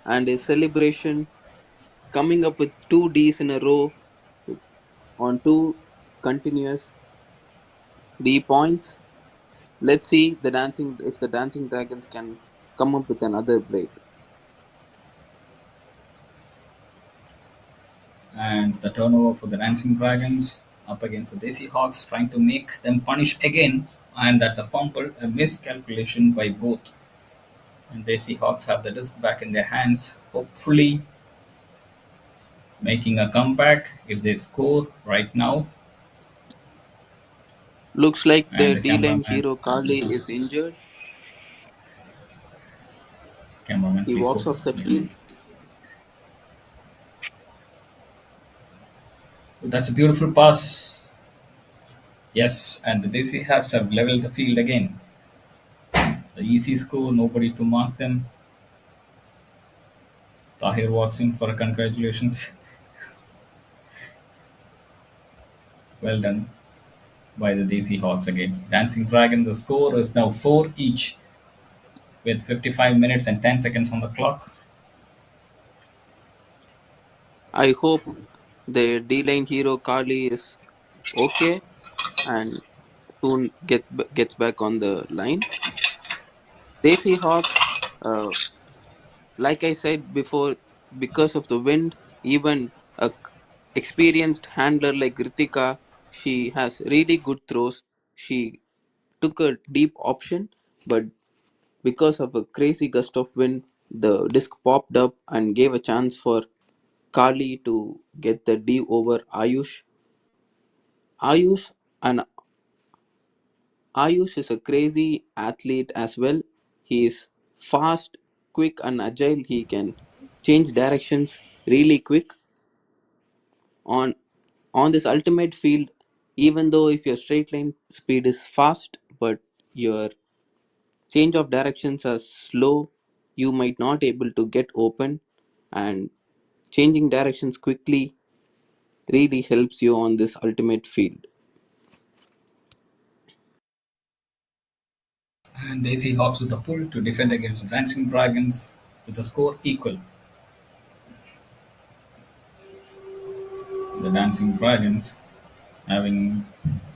and a celebration coming up with two Ds in a row on two continuous D points. Let's see the dancing if the dancing dragons can come up with another break. And the turnover for the Dancing Dragons up against the Desi Hawks, trying to make them punish again. And that's a fumble, a miscalculation by both. And Desi Hawks have the disc back in their hands, hopefully making a comeback if they score right now. Looks like And the the D-line cameraman, hero Carly is injured. cameraman, He please walks off focus. the Yeah. field. That's a beautiful pass. Yes, and the Desi Hawks have leveled the field again. The easy score, nobody to mark them. Tahir walks in for a congratulations. Well done by the Desi Hawks against Dancing Dragon. The score is now 4 each with 55 minutes and 10 seconds on the clock. I hope the D-line hero Carly is okay and soon gets back on the line. Desi Hawks, uh, like I said before, because of the wind, even a experienced handler like Ritika, she has really good throws. She took a deep option, but because of a crazy gust of wind, the disc popped up and gave a chance for Kali to get the D over Ayush. Ayush and Ayush is a crazy athlete as well. He is fast, quick, and agile. He can change directions really quick on this ultimate field. Even though if your straight line speed is fast, but your change of directions are slow, you might not able to get open, and changing directions quickly really helps you on this ultimate field. And Daisy Hawks with a pull to defend against the Dancing Dragons with the score equal. The Dancing Dragons having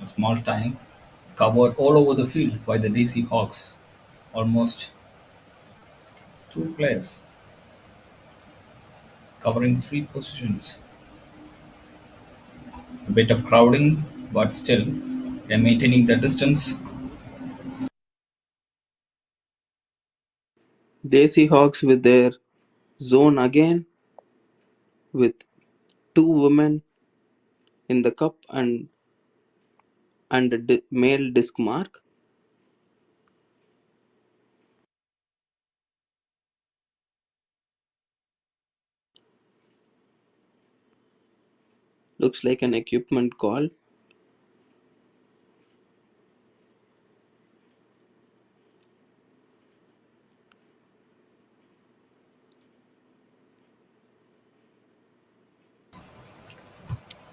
a small time covered all over the field by the DC Hawks. Almost two players covering three positions. A bit of crowding, but still they're maintaining the distance. Desi Hawks with their zone again with two women in the cup and a male disc mark. Looks like an equipment call.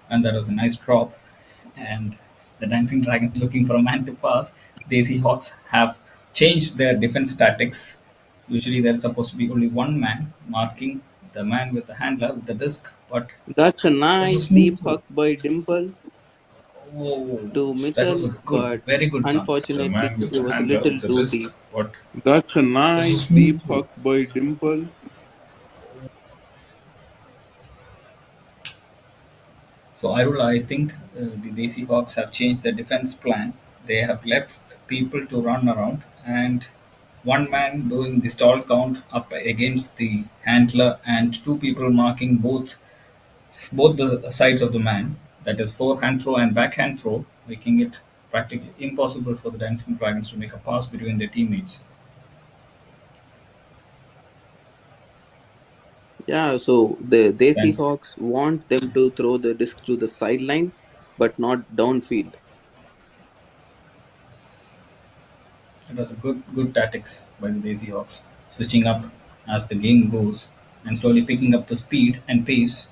And that was a nice drop. And the Dancing Dragons looking for a man to pass. Daisy Hawks have changed their defense tactics. Usually, there's supposed to be only one man marking the man with the handler with the disc, but That's a it was a nice smooth deep throw. hug by Dimple Oh, to that was Mitchell, a good, but very good chance. The unfortunately man with he the was a handler little with the too disc, deep. but that's a nice deep smooth throw. hook by Dimple. So Irul, I think the Desi Hawks have changed their defense plan. They have left people to run around and one man doing the stall count up against the handler and two people marking both the sides of the man. That is forehand throw and backhand throw, making it practically impossible for the Dancing Dragons to make a pass between their teammates. Yeah, so the Desi Dance. Hawks want them to throw the disc to the sideline, but not downfield. It was a good tactics by the Desi Hawks, switching up as the game goes and slowly picking up the speed and pace.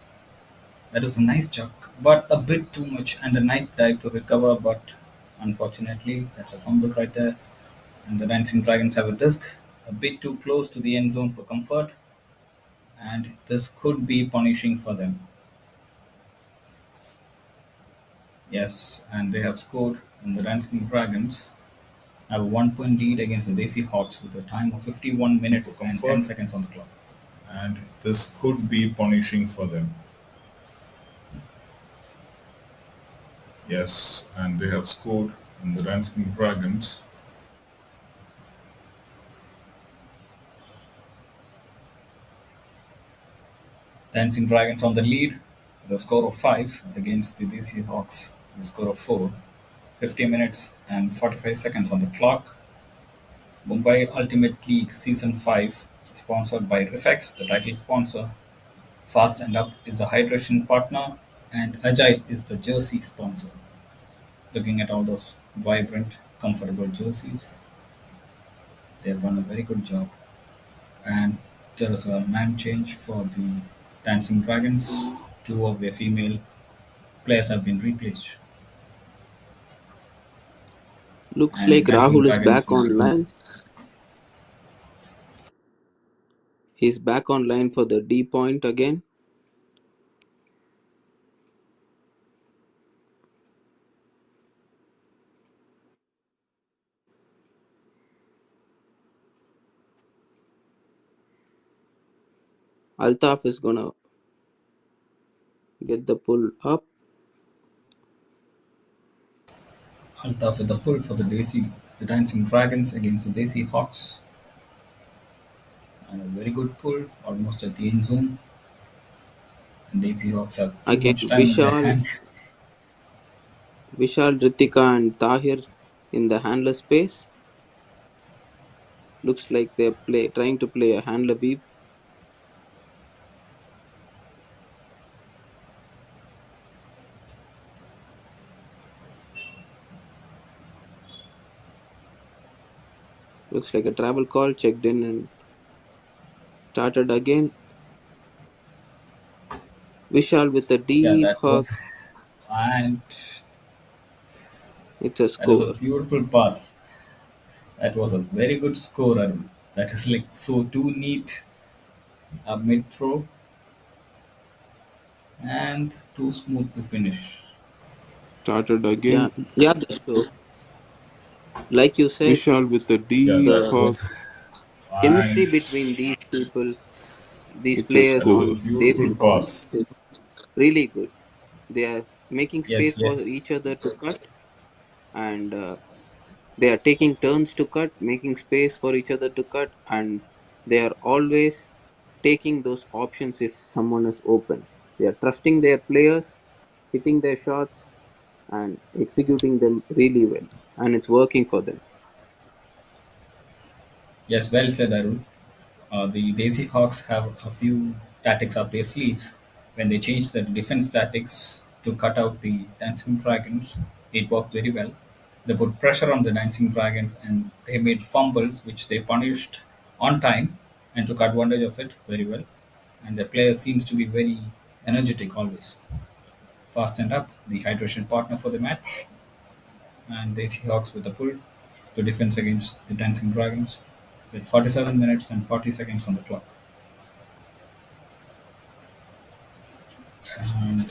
That is a nice chuck, but a bit too much and a nice dive to recover. But unfortunately, that's a fumble right there. And the Dancing Dragons have a disc a bit too close to the end zone for comfort, and this could be punishing for them. Yes, and they have scored, and the Dancing Dragons have a 1 point lead against the Desi Hawks with a time of 51 For minutes and 10 comfort, seconds on the clock. and this could be punishing for them. Yes, and they have scored, and the Dancing Dragons. Dancing Dragons on the lead with a score of 5 against the Desi Hawks, the score of 4. 50 minutes and 45 seconds on the clock. Mumbai Ultimate League Season 5, sponsored by Refex, the title sponsor. Fast and Up is the hydration partner, and Ajay is the jersey sponsor. Looking at all those vibrant, comfortable jerseys, they have done a very good job. And there is a man change for the Dancing Dragons. Two of their female players have been replaced, Looks and like Dancing Rahul is Dragons back will be. online. He's back online for the D point again. Altaf is gonna get the pull up. Altaf with the pull for the Dancing Dragons against the Desi Hawks, and a very good pull, almost at the end zone. And Desi Hawks have too Again, much time in their hand. Vishal, Ritika, and Tahir in the handler space. Looks like they're trying to play a handler beep. Looks like a travel call checked in and started again. Vishal with a Yeah, deep that was, hook. and It's a that is a score. beautiful pass. That was a very good score, Arun. That is like so too neat, a mid throw, and too smooth to finish. Started Yeah, again. yeah, that's true. Like you said, Vishal with a Yeah, deep that the hook, was, chemistry and between these people, these it's a players that was a score. on beautiful Desi Hawks, pass. is really good. They are making Yes, space for yes. each other to cut, and they are taking turns to cut, making space for each other to cut, and they are always taking those options if someone is open. They are trusting their players, hitting their shots, and executing them really well, and it's working for them. Yes, well said, Arun. The Desi Hawks have a few tactics up their sleeves. When they changed the defense tactics to cut out the Dancing Dragons, it worked very well. They put pressure on the Dancing Dragons and they made fumbles, which they punished on time and took advantage of it very well. And the player seems to be very energetic always. Fast and Up, the hydration partner for the match, and Desi Hawks with the pull to defense against the Dancing Dragons. with 47 minutes and 40 seconds on the clock. And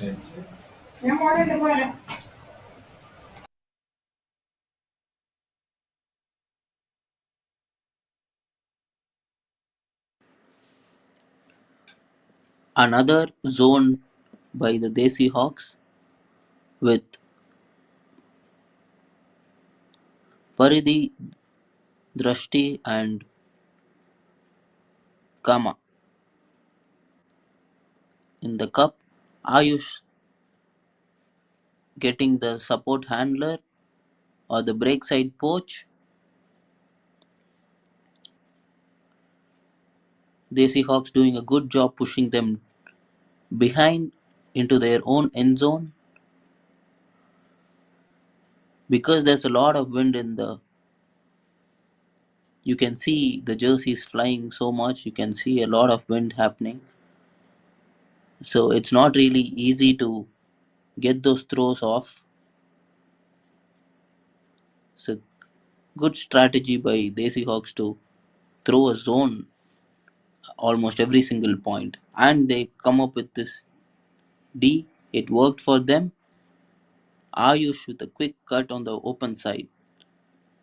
Another zone by the Desi Hawks with Paridhi, Drashti, and Kama. In the cup, Ayush getting the support handler or the break side poach. Desi Hawks doing a good job pushing them behind into their own end zone because there's a lot of wind in the. You can see the jerseys flying so much, you can see a lot of wind happening. So it's not really easy to get those throws off. So good strategy by Desi Hawks to throw a zone almost every single point. And they come up with this D. It worked for them. Ayush with a quick cut on the open side.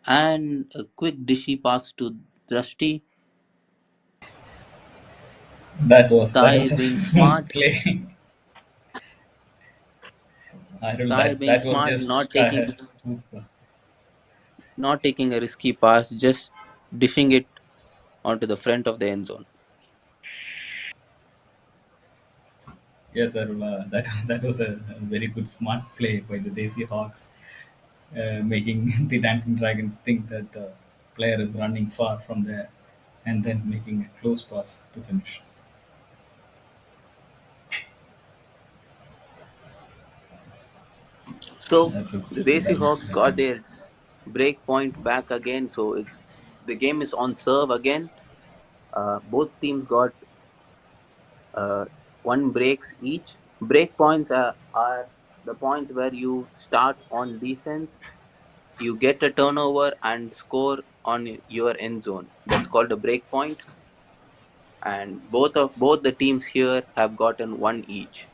And a quick dishy pass to Drashti. that was Tahir a being smooth smart. play. I don't Tahir that being that was smart, just super. not taking a risky pass, just dishing it onto the front of the end zone. Yes, Arula, that was a very good smart play by the Desi Hawks, making the Dancing Dragons think that the player is running far from there, and then making a close pass to finish. So That the looks Desi that looks Hawks got legend. their break point back again. So it's the game is on serve again. Both teams got uh, one breaks each. Break points are the points where you start on defense, you get a turnover and score on your end zone. That's called a break point. And both the teams here have gotten one each.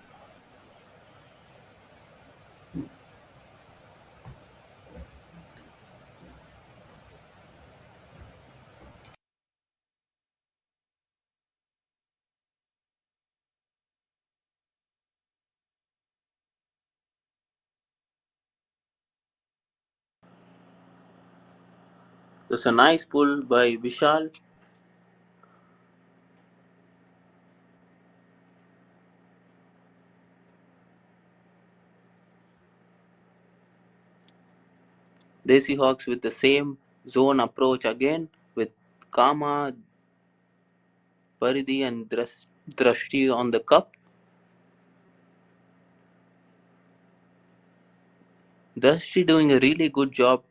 There's a nice pull by Vishal. Desi Hawks with the same zone approach again with Kama, Paridhi, and Drashti on the cup. Drashti doing a really good job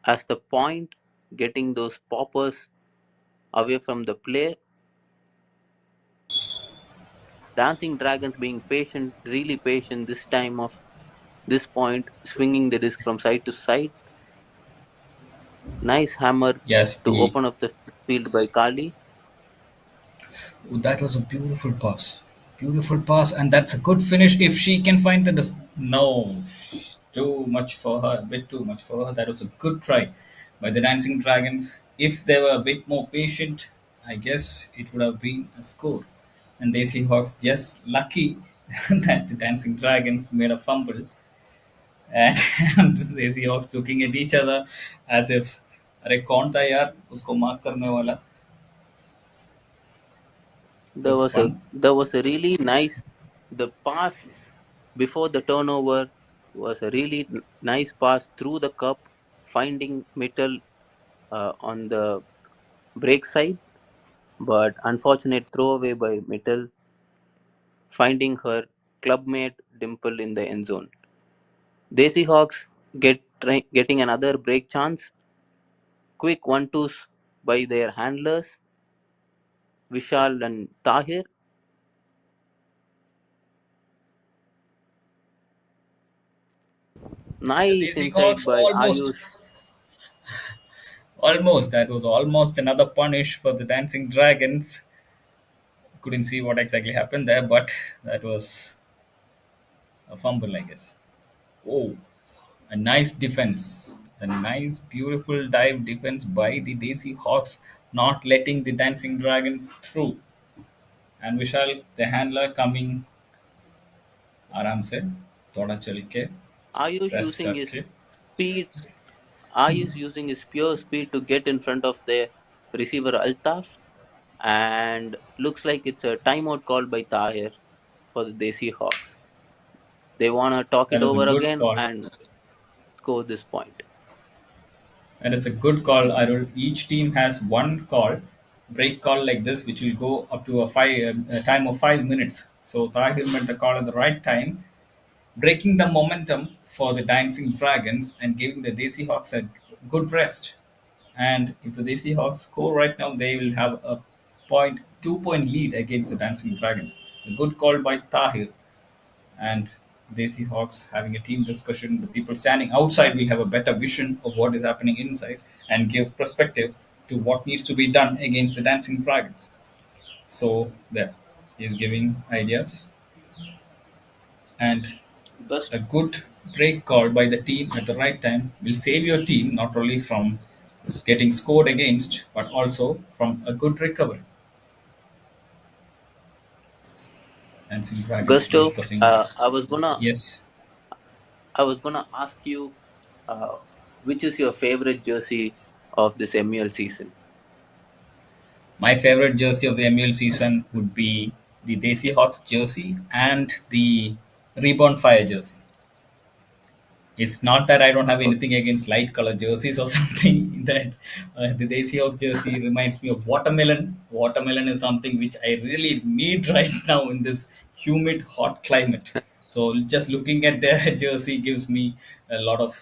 as the point, getting those poppers away from the play. Dancing Dragons being patient, really patient this time of this point, swinging the disc from side to side. Nice hammer Yes, to the open up the field by Kali. that was a beautiful pass, and that's a good finish if she can find the. No, too much for her, a bit too much for her. That was a good try by the Dancing Dragons. If they were a bit more patient, I guess it would have been a score. And Daisy Hawks just lucky that the Dancing Dragons made a fumble, and, and Daisy Hawks looking at each other as if अरे कौन था यार उसको mark करने वाला. Looks fun. There was a really nice the pass before the turnover was a really nice pass through the cup, finding Mittal on the break side, but unfortunate throwaway by Mittal, finding her clubmate Dimple in the end zone. Desi Hawks getting another break chance. Quick one-twos by their handlers, Vishal and Tahir. The Nice Daisy inside Hawks by almost Ayush. Almost. That was almost another punish for the Dancing Dragons. Couldn't see what exactly happened there, but that was a fumble, I guess. Oh, a nice defense. A nice, beautiful dive defense by the Desi Hawks, not letting the Dancing Dragons through. And Vishal, the handler, coming आराम से थोड़ा चल के Ayush rest using करके his speed. Ayush using his pure speed to get in front of the receiver Altaf, and looks like it's a timeout called by Tahir for the Desi Hawks. They wanna talk it that is a over good again call. and score this point. And it's a good call. Each team has one call, break call like this, which will go up to a time of 5 minutes. So Tahir made the call at the right time, breaking the momentum for the Dancing Dragons and giving the Desi Hawks a good rest. And if the Desi Hawks score right now, they will have a 2 point lead against the Dancing Dragon. A good call by Tahir and Desi Hawks having a team discussion. The people standing outside will have a better vision of what is happening inside and give perspective to what needs to be done against the Dancing Dragons. So there, he's giving ideas and Just a good break call by the team at the right time will save your team not only from getting scored against but also from a good recovery. Dancing Dragons Gusto, discussing. Yes, I was gonna ask you, uh, which is your favorite jersey of this MUL season? my favorite jersey of the MUL season would be the Desi Hawks jersey and the Reborn Fire jersey. It's not that I don't have Oh, anything against light color jerseys or something. That the Desi Hawks jersey reminds me of watermelon. Watermelon is something which I really need right now in this humid, hot climate. So just looking at their jersey gives me a lot of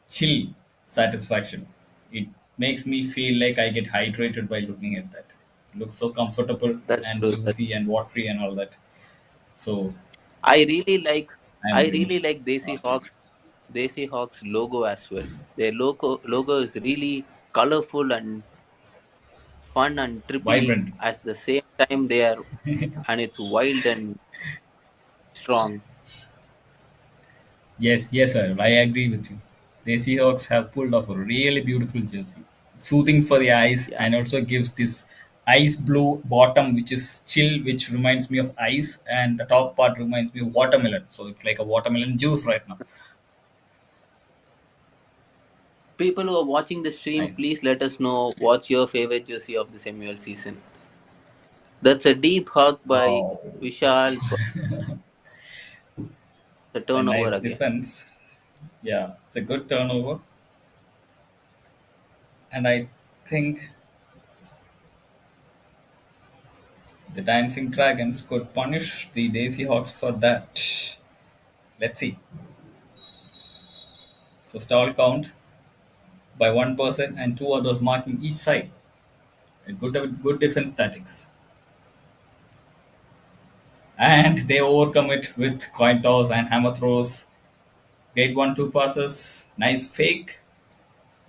chill satisfaction. It makes me feel like I get hydrated by looking at that. It looks so comfortable that's and true. juicy and watery and all that. So I really like I'm I very really much like Desi Hawks logo as well. Their logo is really colorful and fun and trippy vibrant. at the same time they are, and it's wild and strong. Yes, yes, sir. I agree with you. The Seahawks have pulled off a really beautiful jersey, soothing for the eyes, Yeah. and also gives this ice blue bottom, which is chill, which reminds me of ice, and the top part reminds me of watermelon. So it's like a watermelon juice right now. People who are watching the stream, Nice. please let us know what's your favorite jersey of the MUL season. That's a deep hug by Oh, Vishal for the a turnover nice again. defense. Yeah, it's a good turnover, and I think the Dancing Dragons could punish the Daisy Hawks for that. Let's see. So stall count by one person and two others marking each side. A good defense tactics. And they overcome it with coin toss and hammer throws. Great 1-2 passes. Nice fake.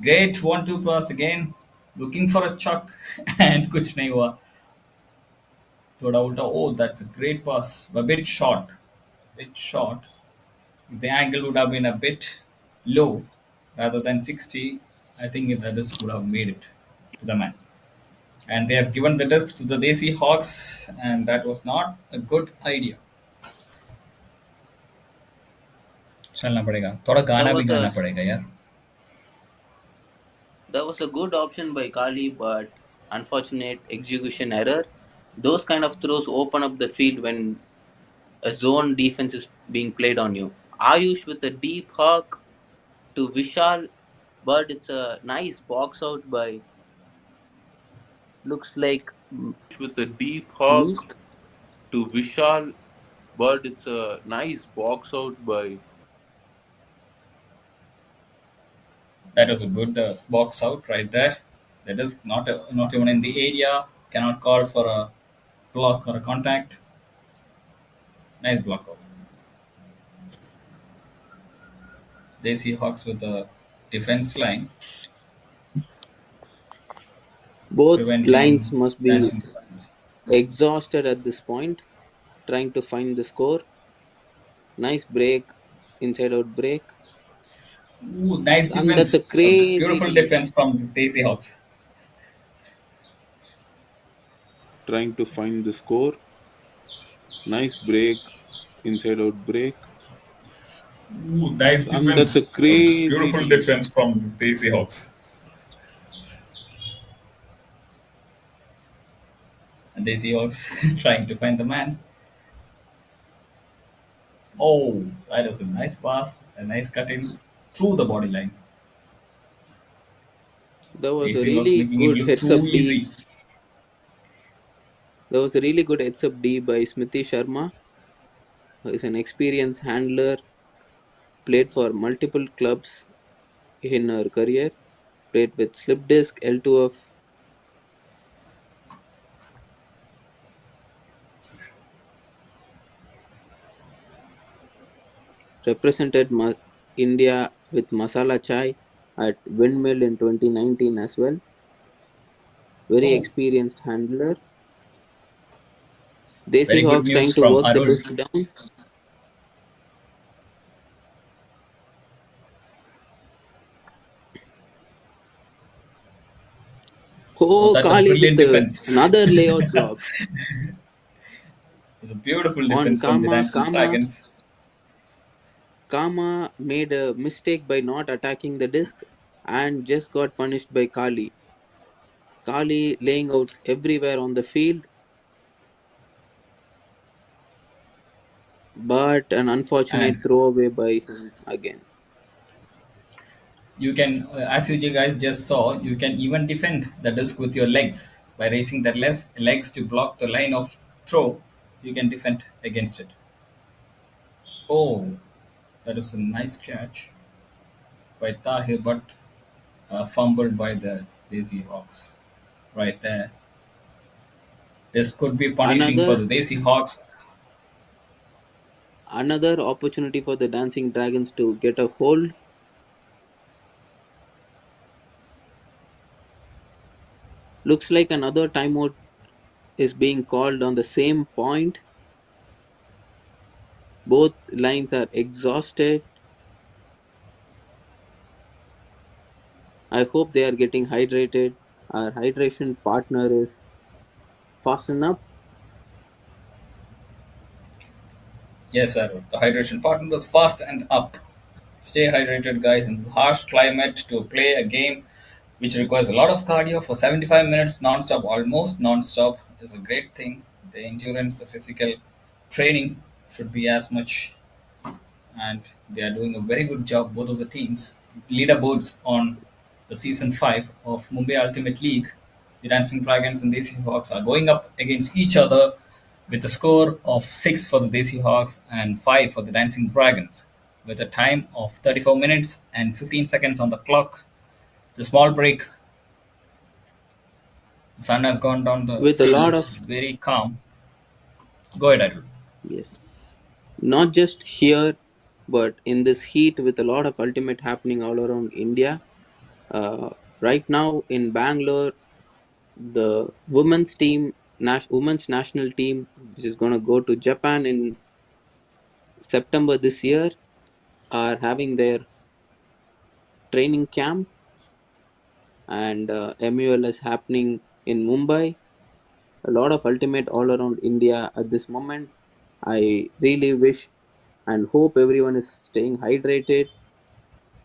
Great 1-2 pass again. Looking for a chuck. And kuch nahi hua. Thoda ulta. Oh, that's a great pass. A bit short. Bit short. If the angle would have been a bit low rather than 60, I think the others would have made it to the man. And they have given the disc to the Desi Hawks, and that was not a good idea. चलना पड़ेगा थोड़ा That गाना भी was गाना a पड़ेगा यार. that was a good option by Kali, but unfortunate execution error. Those kind of throws open up the field when a zone defense is being played on you. Ayush with a deep hook to Vishal, but it's a nice box out by, looks like, With a deep hug Meek. to Vishal, but it's a nice box out by. That was a good box out right there. That is not even in the area. Cannot call for a block or a contact. Nice block out. They see Hawks with the defense line. Both lines preventing must be dancing dragons. exhausted at this point, trying to find the score. Nice break, inside out break. Ooh, nice And that's a defense. A crazy beautiful lead. defense from the Desi Hawks. Trying to find the score. Nice break, inside out break. Ooh, nice And that's a defense. A crazy beautiful lead. defense from the Desi Hawks. And Desi Hawks trying to find the man. Oh, that was a nice pass, a nice cut in through the body line. That was a Desi Hawks really making it good look heads too up D. easy. That was a really good heads up D by Smriti Sharma, who is an experienced handler, played for multiple clubs in her career, played with slip disc, L2F, represented India with Masala Chai at Windmill in 2019 as well. Very Oh, experienced handler. Desi very good Hawks news trying to from work the Arun. disc down. Oh, Oh, that's a Kali with brilliant defense. another layout block It's a beautiful on defense from the Kama. Dancing Dragons. Kama made a mistake by not attacking the disc and just got punished by Kali. Kali laying out everywhere on the field, but an unfortunate And throwaway by him again. you can, as you guys just saw, you can even defend the disc with your legs by raising the legs to block the line of throw. You can defend against it. Oh, that is a nice catch by Tahir, but fumbled by the Desi Hawks right there. This could be punishing for Another the Desi Hawks. another opportunity for the Dancing Dragons to get a hold. Looks like another timeout is being called on the same point. Both lines are exhausted. I hope they are getting hydrated. Our hydration partner is fasten up Yes, sir. The hydration partner was fast and up. Stay hydrated, guys, in this harsh climate to play a game which requires a lot of cardio for 75 minutes non-stop, almost non-stop, is a great thing. The endurance, the physical training should be as much, and they are doing a very good job, both of the teams. Leaderboards on the season 5 of Mumbai Ultimate League, the Dancing Dragons and Desi Hawks are going up against each other with a score of 6 for the Desi Hawks and 5 for the Dancing Dragons, with a time of 34 minutes and 15 seconds on the clock. The small break, the sun has gone down the with a field, lot it's of very calm. Go ahead, Arul. yes, not just here, but in this heat with a lot of ultimate happening all around India. Right now in Bangalore, the women's national team, which is going to go to Japan in September this year, are having their training camp, and MUL is happening in Mumbai. A lot of ultimate all around India at this moment. I really wish and hope everyone is staying hydrated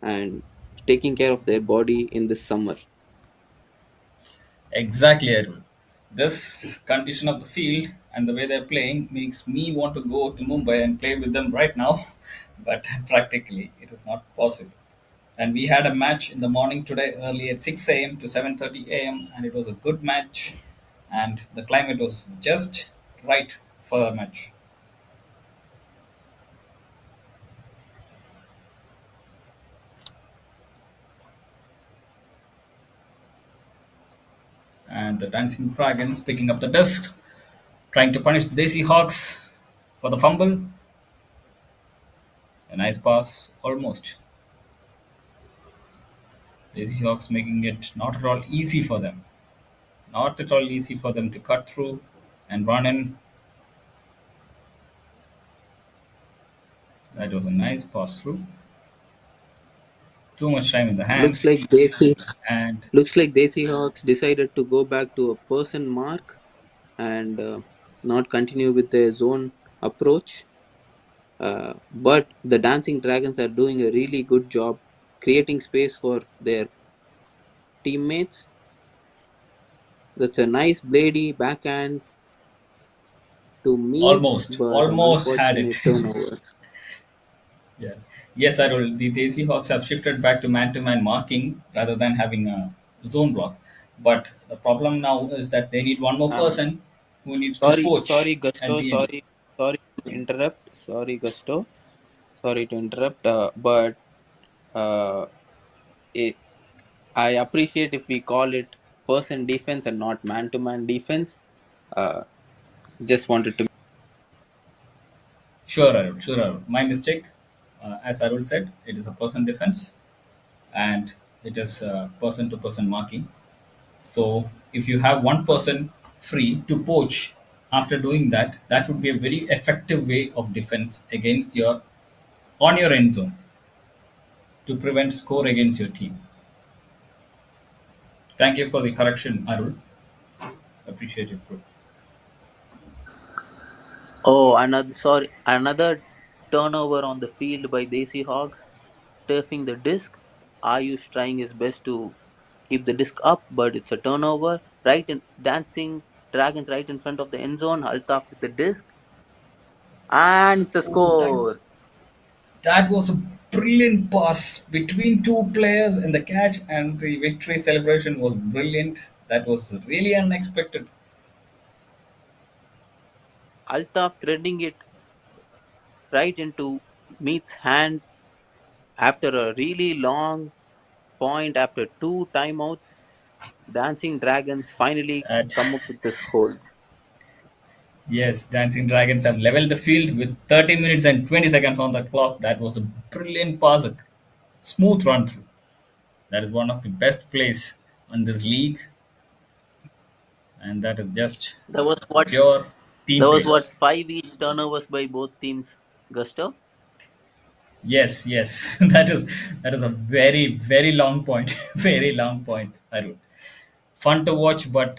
and taking care of their body in this summer. Exactly, Arul. This condition of the field and the way they're playing makes me want to go to Mumbai and play with them right now, but practically it is not possible. And we had a match in the morning today, early at 6 a.m. to 7:30 a.m., and it was a good match, and the climate was just right for a match. And the Dancing Dragons picking up the disc, trying to punish the Desi Hawks for the fumble. A nice pass, almost. Desi Hawks making it not at all easy for them. Not at all easy for them to cut through and run in. That was a nice pass through. Too much time in the hand. Looks like Desi And looks like Desi Hawks decided to go back to a person mark and not continue with their zone approach. But the Dancing Dragons are doing a really good job creating space for their teammates. That's a nice bladey backhand to Mead, but an almost had it. unfortunate turnover. Yeah. Yes, Arul. The Desi Hawks have shifted back to man marking rather than having a zone block. But the problem now is that they need one more Uh, person who needs to sorry, poach at Gusto. the end. Sorry to interrupt. Sorry, Gusto. Sorry to interrupt. But uh, it, I appreciate if we call it person defense and not man-to-man defense. Uh, just wanted to. Sure, Arul. Sure, Arul. My mistake. As Arul said, it is a person defense and it is person to person marking. So if you have one person free to poach after doing that, that would be a very effective way of defense against your on your end zone to prevent score against your team. Thank you for the correction, Arul. Appreciate it, bro. Oh, another turnover on the field by Desi Hawks, turfing the disc. Ayush trying his best to keep the disc up, but it's a turnover. Right in dancing dragons right in front of the end zone. Altaf with the disc, and it's a Oh, score. that was a brilliant pass between two players, and the catch and the victory celebration was brilliant. That was really unexpected. Altaf threading it right into Meat's hand after a really long point after two timeouts. Dancing Dragons finally That come up with this hold. Yes, Dancing Dragons have leveled the field with 30 minutes and 20 seconds on the clock. That was a brilliant pass, a smooth run through. That is one of the best plays on this league, and that is just There was what pure there team was play. what five each turnovers by both teams. Gusto. Yes, yes, that is a very long point, very long point. Arun. Fun to watch, but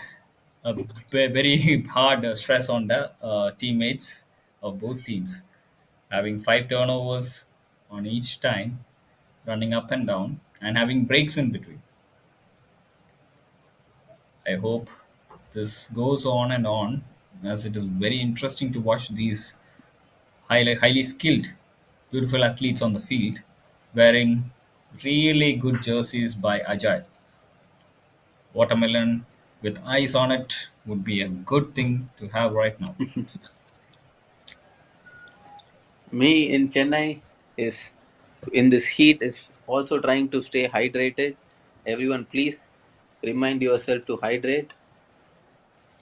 a very hard stress on the teammates of both teams, having five turnovers on each time, running up and down, and having breaks in between. I hope this goes on and on, as it is very interesting to watch these highly skilled, beautiful athletes on the field wearing really good jerseys by Agile. Watermelon with ice on it would be a good thing to have right now. Me in Chennai is in this heat is also trying to stay hydrated. Everyone, please remind yourself to hydrate.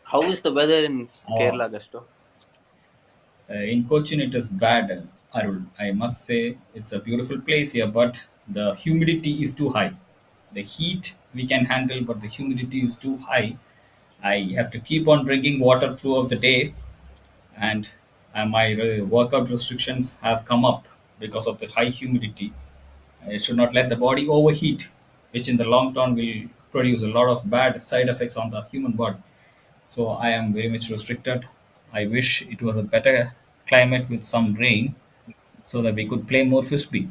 How is the weather in Uh, Kerala, Gusto? in Cochin, it is bad, Arul. I must say it's a beautiful place here, but the humidity is too high. The heat we can handle, but the humidity is too high. I have to keep on drinking water throughout the day, and my workout restrictions have come up because of the high humidity. I should not let the body overheat, which in the long term will produce a lot of bad side effects on the human body. So I am very much restricted. I wish it was a better climate with some rain so that we could play more frisbee.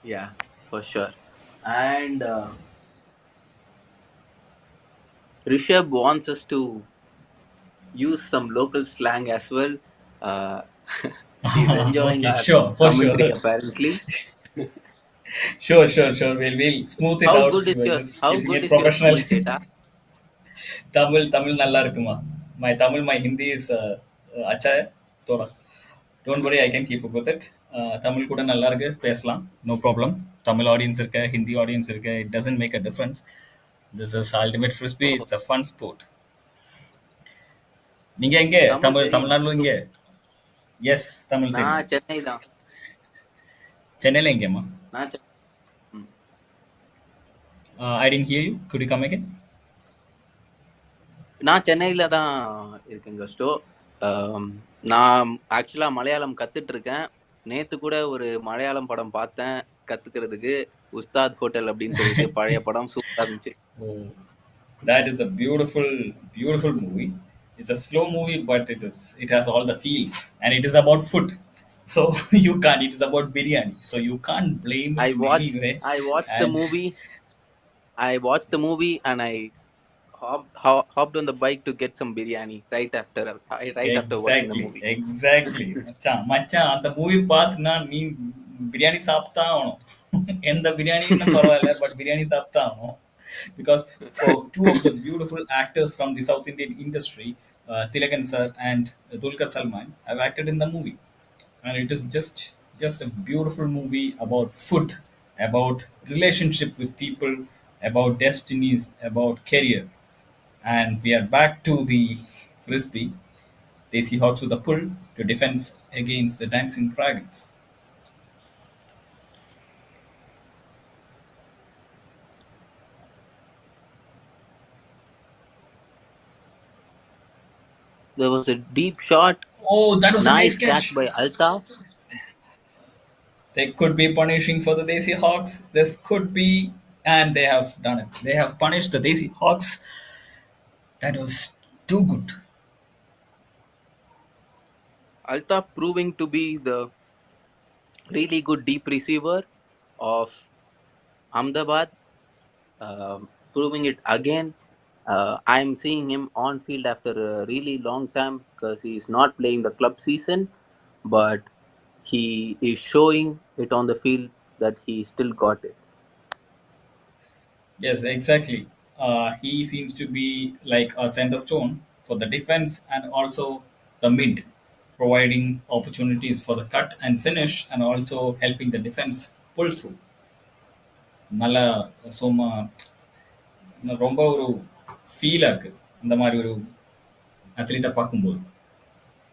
Yeah, for sure. And Rishabh wants us to use some local slang as well. Uh, he's enjoying Okay, our sure, for commentary sure. apparently. Sure. We'll smooth it out. We're just How keeping good it is your professional. Tamil Cheta? Tamil நல்லா இருக்குமா. My Hindi is acha hai, thoda. Don't worry, I can keep up with it. Tamil கூட நல்லா இருக்கு பேசலாம். No problem. Tamil audience இருக்க, Hindi audience இருக்க, it doesn't make a difference. This is ultimate frisbee. Oh, It's a fun sport. நீங்க எங்க Tamil தெரியும். தமிழ்நாடுல இங்க எஸ் தமிழ் தெரியும் நான் சென்னை தான். சென்னையில எங்கேம்மா நான் சென்னை. ம். I didn't hear you. Could you come again? நான் சென்னையில தான் இருக்கேன் கஸ்டோ. நான் ஆக்சுவலா மலையாளம் கத்துட்டு இருக்கேன். நேத்து கூட ஒரு மலையாளம் படம் பார்த்தேன் கத்துக்கிறதுக்கு. உஸ்தாத் ஹோட்டல் அப்படின்னு சொல்லிட்டு பழைய படம் சூப்பரா இருந்துச்சு. Oh, that is a beautiful, beautiful movie. It's a slow movie, but it has all the feels, and it is about food. So you can't. It is about biryani. So you can't blame it I in any watched way. I watched the And movie. I watched the movie and I hopped on the bike to get some biryani right after watching the exactly, movie. exactly. மச்சான் அந்த movie பார்த்துனா நீ பிரியாணி சாப்பிட்டா ஆகணும். எந்த பிரியாணின்னு பரவாயில்ல, but biryani சாப்பிட்டா ஆகணும். Because two of the beautiful actors from the South Indian industry, Tilakan sir and Dulquer Salman, have acted in the movie, and it is just a beautiful movie about food, about relationship with people, about destinies, about career. And we are back to the Frisbee. Desi Hawks with a pull to defense against the Dancing Dragons. There was a deep shot, Oh, that was a nice nice catch catch. by Altaf. They could be punishing for the Desi Hawks. This could be, and they have done it. They have punished the Desi Hawks. That was too good. Altaf proving to be the really good deep receiver of Ahmedabad, proving it again. I'm seeing him on field after a really long time because he's not playing the club season, but he is showing it on the field that he still got it. Yes, exactly. He seems to be like a center stone for the defense and also the mid, providing opportunities for the cut and finish and also helping the defense pull through. நல்ல சும்மா ரொம்ப ஒரு ஃபீலாக இருக்குது அந்த மாதிரி ஒரு அத்லீட்டை பார்க்கும்போது.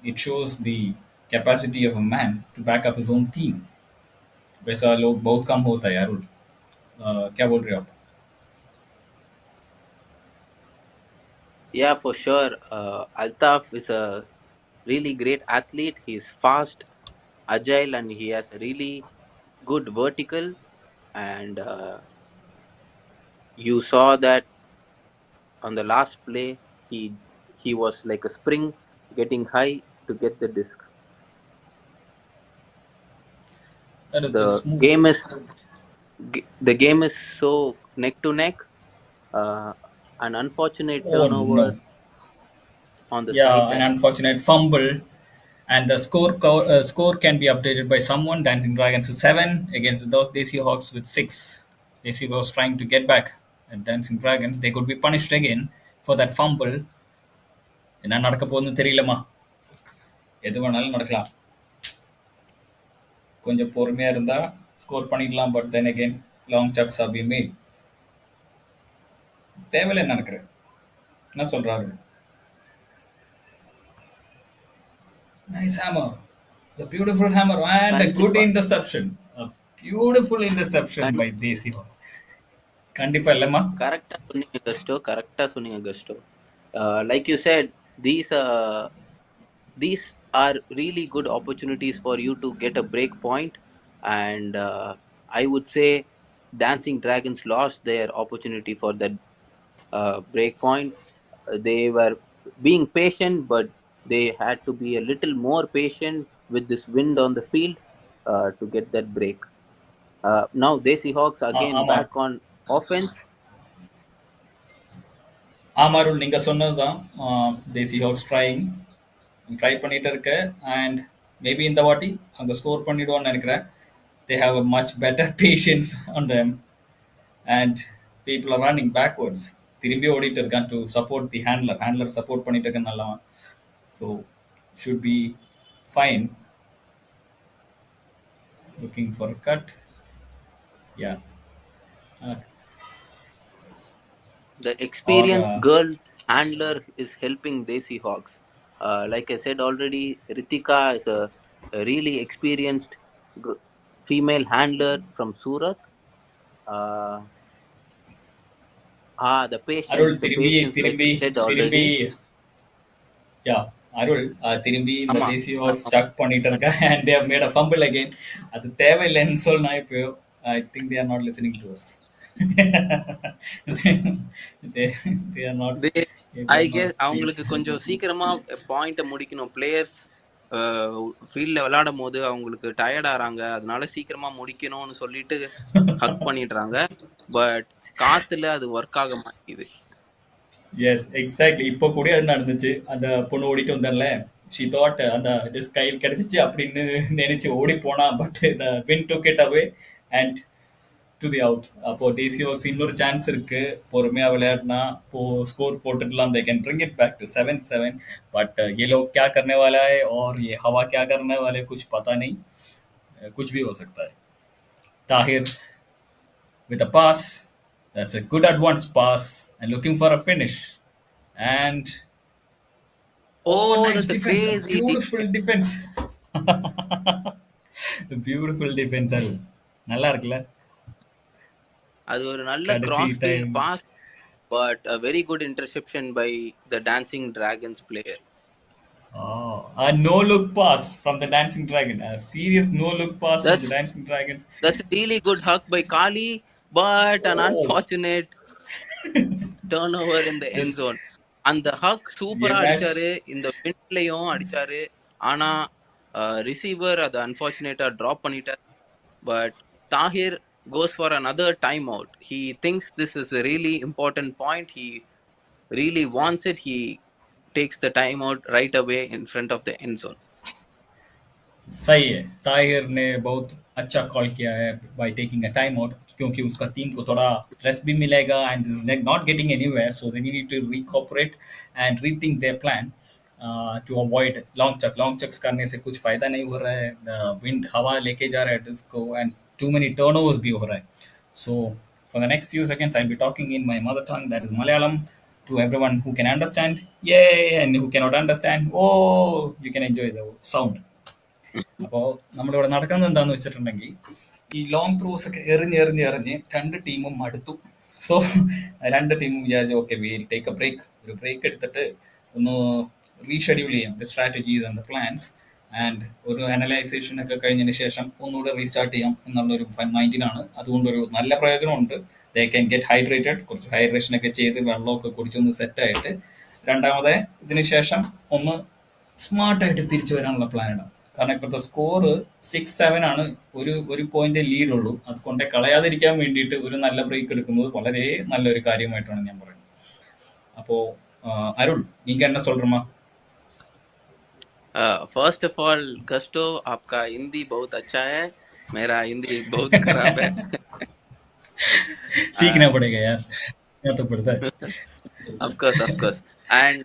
It shows the capacity of a man to back up his own team. वैसा लोग बहुत कम होता है यार. क्या बोल रहे हो आप? Yeah, for sure. Altaf is a really great athlete. He's fast, agile, and he has a really good vertical. And you saw that on the last play, he was like a spring getting high to get the disc. That is just The smooth. game is so neck to neck. Uh, an unfortunate Oh turnover no. on the Yeah, an sideline. unfortunate fumble. And the score can be updated by someone. Dancing Dragons is 7 against those Desi Hawks with 6. Desi was trying to get back at Dancing Dragons. They could be punished again for that fumble. என்ன நடக்க போகுதுன்னு தெரியலமா. எது வேணாலும் நடக்கலாம். கொஞ்சம் பொறுமையா இருந்தா score பண்ணிடலாம். But then again long hucks are be made. தேவையில்லைன்னு நினைக்கிறேன். என்ன சொல்றாரு? Nice hammer. The beautiful hammer and a good Kandipa, interception. A beautiful interception kan- by Desi Hawks. கண்டிப்பா இல்லம்மா. correcta சொன்னீங்க கஸ்டோ. கரெக்டா சொன்னீங்க கஸ்டோ. Like you said, these uh, these are really good opportunities for you to get a break point, and I would say Dancing Dragons lost their opportunity for that break point. They were being patient, but they had to be a little more patient with this wind on the field to get that break. Now Desi Hawks again ஆமா. back on offense. ஆமா அருள், நீங்க சொன்னதுதான். தேசி hugs try பண்ணிட்டு இருக்கு. And maybe இந்த வாட்டி அங்க score பண்ணிடுவோம்னு நினைக்கிறேன். They have a much better patience on them and people are running backwards. திரும்பி ஓடிட்டு இருக்கான் டு சப்போர்ட் தி ஹேண்ட்லர் சப்போர்ட் பண்ணிட்டு இருக்கேன் நல்லா. So should be fine. Looking for cut. Yeah. The are experienced girl handler is helping Desi Hawks. Like I said already, Ritika is a really experienced g- female handler from Surat. Uh, The Arul patience, the திரும்பி patience, like திரும்பி you said திரும்பி already. Yeah Arul திரும்பி இந்த ஆமா, Desi hawks stack பண்ணிட்டு இருக்கேன் and they have made a fumble again. அது தேவையில்லைன்னு சொன்னா இப்போ I think they are not listening to us. They are not they they I are guess not அவங்களுக்கு கொஞ்சம் சீக்கிரமா பாயிண்ட்டை முடிக்கணும். பிளேயர்ஸ் ஃபீல்டில் விளையாடும் போது அவங்களுக்கு டயர்ட் ஆறாங்க, அதனால சீக்கிரமா முடிக்கணும்னு சொல்லிட்டு ஹக் பண்ணிடுறாங்க. பட் காத்துல அது ஒர்க் ஆக மாட்டேங்குது. Yes exactly. இப்போ கூட அது நடந்துச்சு. அந்த பொண்ணு ஓடிட்டு வந்தார்ல, ஷி தாட் அந்த டிஸ்க் கையில் கிடைச்சிச்சு அப்படின்னு நினைச்சு ஓடி போனா. But the win took it away and to the out. அப்போ தேசி ஹாக்ஸ் இன்னொரு சான்ஸ் இருக்கு. பொறுமையா விளையாடினா இப்போ स्कोर போட்டுடலாம். They can bring it back to 7-7. But ये लोग क्या करने वाला है और ये हवा क्या करने वाले कुछ पता नहीं. कुछ भी हो सकता है. Tahir with a pass. That's a good advanced pass and looking for a finish. And oh, Oh, nice that's a defense! A crazy beautiful defense. defense. Beautiful defense. அருள் நல்லா இருக்குல்ல அது ஒரு நல்ல கடைசி cross field time. Pass, but a very good interception by the Dancing Dragons player. A no look pass from the Dancing Dragon. A serious no look pass from the That's Dancing Dragons. that's a really good hug by Kali, but an Oh, unfortunate turnover in the end this zone. அந்த ஹக் சூப்பரா Yemesh. அடிச்சாரு, இந்த விண்ட்லயும் அடிச்சாரு. ஆனா receiver அதை அன்பார்ச்சுனேட்டா drop பண்ணிட்டார். But Tahir goes for another timeout. He thinks this is a really important point. He really wants it. He takes the timeout right away in front of the end zone. सही है, ताहिर ने बहुत अच्छा call किया है by taking a time out, क्योंकि उसका team को थोड़ा रेस्ट भी मिलेगा and this is not getting anywhere, so they need to recuperate and rethink their plan to avoid long chucks करने से कुछ फायदा नहीं हो रहा है. विंड हवा लेके जा रहा है डिस्को एंड टू मेनी टर्नओवर्स भी हो रहा है. सो for the next few seconds I'll be talking in my mother tongue, that is Malayalam, to everyone who can understand, yay, and who cannot understand, oh, you can enjoy the sound. അപ്പോൾ നമ്മളിവിടെ നടക്കുന്നത് എന്താണെന്ന് വെച്ചിട്ടുണ്ടെങ്കിൽ ഈ long throws ഒക്കെ എറിഞ്ഞ് രണ്ട് ടീമും മടുത്തു. സോ രണ്ട് ടീമും വിചാരിച്ചു okay will take a break, ഒരു ബ്രേക്ക് എടുത്തിട്ട് ഒന്ന് റീഷെഡ്യൂൾ ചെയ്യാം the strategies and the plans and ഒരു അനലൈസേഷൻ ഒക്കെ കഴിഞ്ഞതിന് ശേഷം ഒന്നുകൂടെ റീസ്റ്റാർട്ട് ചെയ്യാം എന്നുള്ളൊരു മൈൻഡിനാണ്. അതുകൊണ്ടൊരു നല്ല പ്രയോജനമുണ്ട്. ദേ ക്യാൻ ഗെറ്റ് ഹൈഡ്രേറ്റഡ്, കുറച്ച് ഹൈഡ്രേഷൻ ഒക്കെ ചെയ്ത് വെള്ളമൊക്കെ കുടിച്ചൊന്ന് സെറ്റായിട്ട് രണ്ടാമതെ ഇതിന് ശേഷം ഒന്ന് സ്മാർട്ടായിട്ട് തിരിച്ചു വരാനുള്ള പ്ലാനാണ്. കാരണം ഇപ്പോഴത്തെ സ്കോർ 6-7 ആണ്. ഒരു പോയിന്റ് ലീഡ് ഉള്ളൂ. അത് കൊണ്ടേ കളയാതിരിക്കാൻ വേണ്ടിയിട്ട് ഒരു നല്ല ബ്രേക്ക് എടുക്കുന്നത് വളരെ നല്ലൊരു കാര്യമായിട്ടാണ് ഞാൻ പറയുന്നത്. അപ്പോൾ अरुण நீங்க என்ன சொல்றமா? फर्स्ट ऑफ ऑल गस्टो, आपका हिंदी बहुत अच्छा है, मेरा हिंदी बहुत खराब है. सीखना पड़ेगा यार, क्या तो पड़ता है. of course. And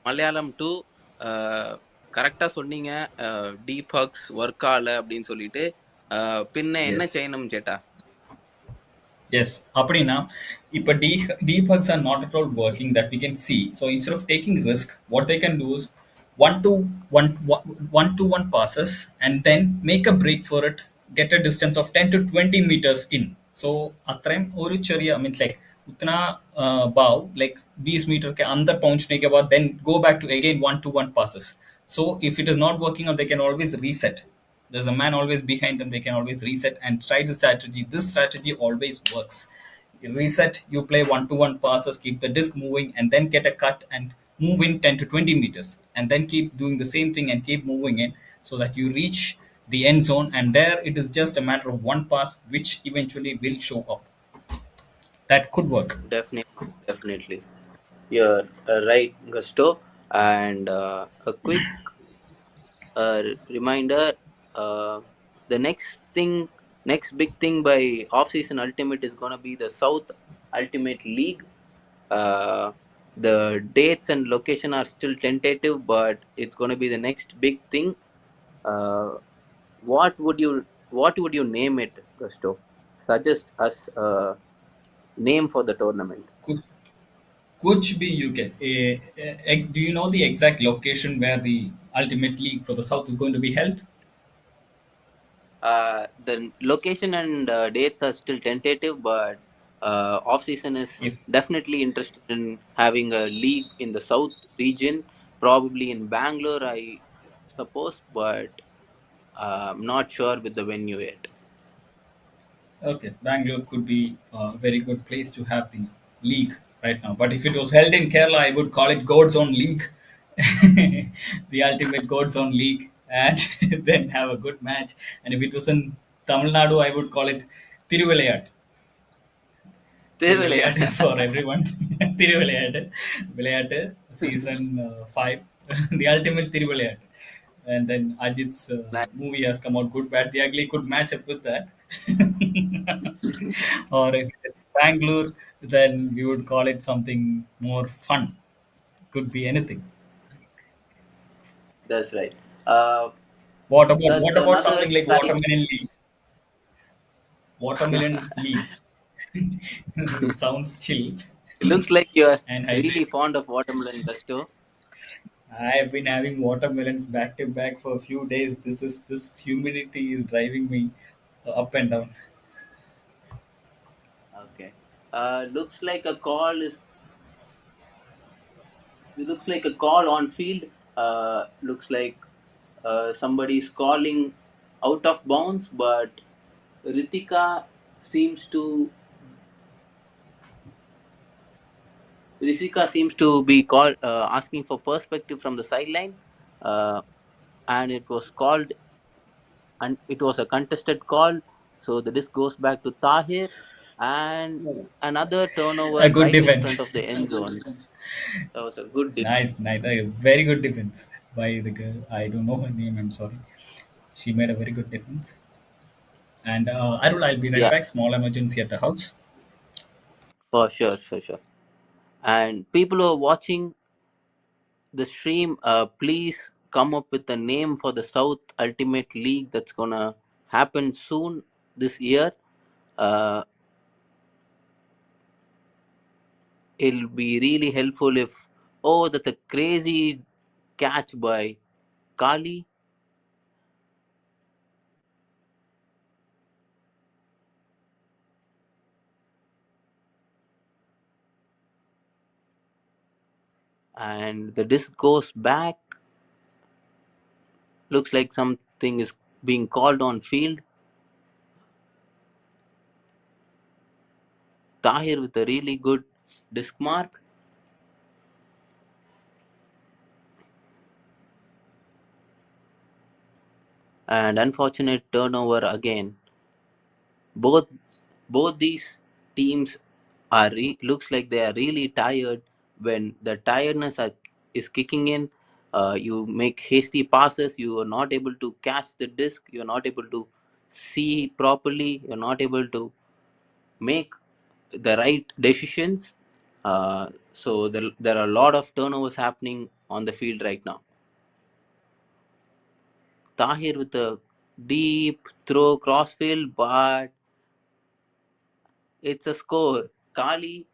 Malayalam too கரெக்டாக சொன்னீங்க. டீப் ஹக்ஸ் ஒர்க் ஆகல அப்படின்னு சொல்லிட்டு பின்ன என்ன Yes. செய்யணும் சேட்டா? Yes, அப்படின்னா இப்போ debugs are not at all working that we can see. So instead of taking risk, what they can do is one to one passes and then make a break for it, get a distance of 10 to 20 meters in. So അത്രയും ഒരു ചെറിയ means like उतना भाव like 20 metre के अंदर पहुंचने के बाद then go back to again 1-to-1 passes. So if it is not working out, they can always reset. There's a man always behind them. They can always reset and try the strategy. This strategy always works. You reset, you play 1-to-1 passes, keep the disc moving, and then get a cut and move in 10 to 20 meters, and then keep doing the same thing and keep moving in so that you reach the end zone. And there it is just a matter of one pass, which eventually will show up. That could work. Definitely. You're right, Gusto. And a quick reminder, uh, the next big thing by off-season ultimate is going to be the South Ultimate League. Uh, the dates and location are still tentative, but it's going to be the next big thing. Uh, what would you name it, Gusto? Suggest us a name for the tournament. Could could be you can. Do you know the exact location where the Ultimate League for the South is going to be held? The location and dates are still tentative, but off season is If definitely interested in having a league in the south region, probably in Bangalore, I suppose, but I'm not sure with the venue yet. okay, Bangalore could be a very good place to have the league right now. But if it was held in Kerala, I would call it Gods on League, the ultimate Gods on League, and then have a good match. And if it was in Tamil Nadu, I would call it Tiruvilayat. Thiruvilayad. Tiruvilayat for everyone. Tiruvilayat, Vilayat, season 5, the ultimate Tiruvilayat. And then Ajit's Nice. movie has come out, Good, Bad, the Ugly could match up with that. Or if it's Bangalore, then we would call it something more fun. Could be anything. That's right. What That's about another something like side. Watermelon League? Watermelon League sounds chill It looks like you're and really hydrating. fond of watermelon, Gusto. I have been having watermelons back to back for a few days. This humidity is driving me up and down. Okay. Looks like a call is. It looks like a call on field. Looks like somebody's calling out of bounds, but Ritika seems to Risika seems to be called asking for perspective from the sideline, uh, and it was called and it was a contested call. So the disc goes back to Tahir, and another A turnover good right in front defense. of the end zone. That was a good Nice, nice. A very good defense by the girl. I don't know her name. I'm sorry. She made a very good defense. And I'll be right yeah, back. Small emergency at the house. for sure, for sure. And people who are watching the stream, please come up with a name for the South Ultimate League that's gonna happen soon this year. Uh, it'll be really helpful if, oh, that's a crazy catch by Kali, and the disc goes back. Looks like something is being called on field. Tahir with a really good disc mark, and unfortunate turnover again. Both both these teams looks like they are really tired. When the tiredness is kicking in, you make hasty passes, you are not able to catch the disc, you are not able to see properly, you're not able to make the right decisions. So there are a lot of turnovers happening on the field right now. Tahir with a deep throw crossfield, but it's a score. Kali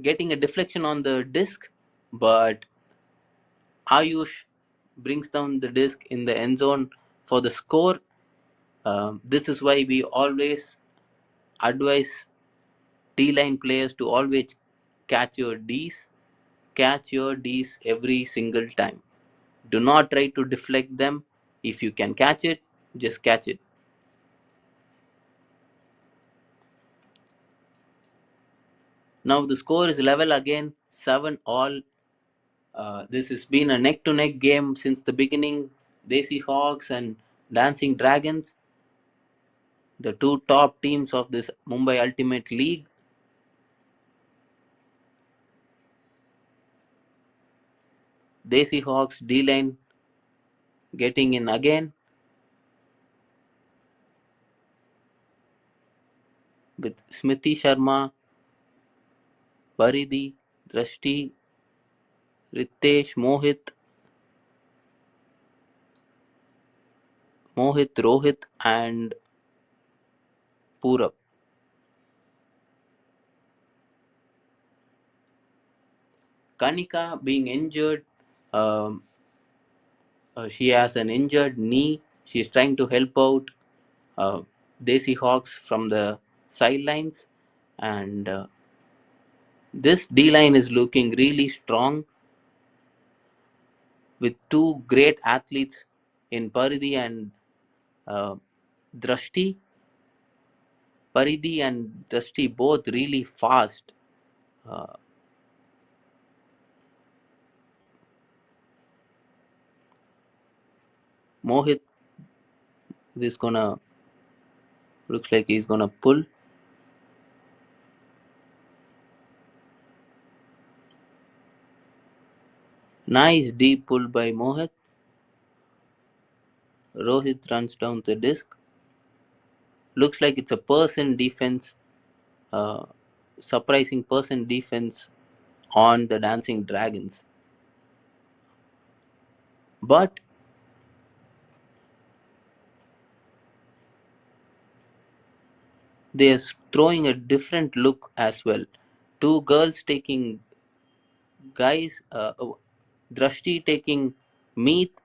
getting a deflection on the disc, but Ayush brings down the disc in the end zone for the score. This is why we always advise D line players to always catch your Ds. Catch your Ds every single time. Do not try to deflect them. If you can catch it, just catch it. Now the score is level again, 7 all. This has been a neck to neck game since the beginning. Desi Hawks and Dancing Dragons, the two top teams of this Mumbai Ultimate League. Desi Hawks D line getting in again with Smriti Sharma, Paridhi, Drashti, Ritesh, Mohit, Rohit, and Purab. Kanika being injured. Um, she has an injured knee. She is trying to help out uh, Desi Hawks from the sidelines. And this D-line is looking really strong with two great athletes in Paridhi and uh, Drashti. Paridhi and Drashti both really fast. Uh, Mohit is gonna, looks like he's gonna pull. Nice deep pull by Mohit. Rohit runs down the disc. Looks like it's a person defense, uh, surprising person defense on the Dancing Dragons. But they're throwing a different look as well. Two girls taking guys, Drashti taking Meet,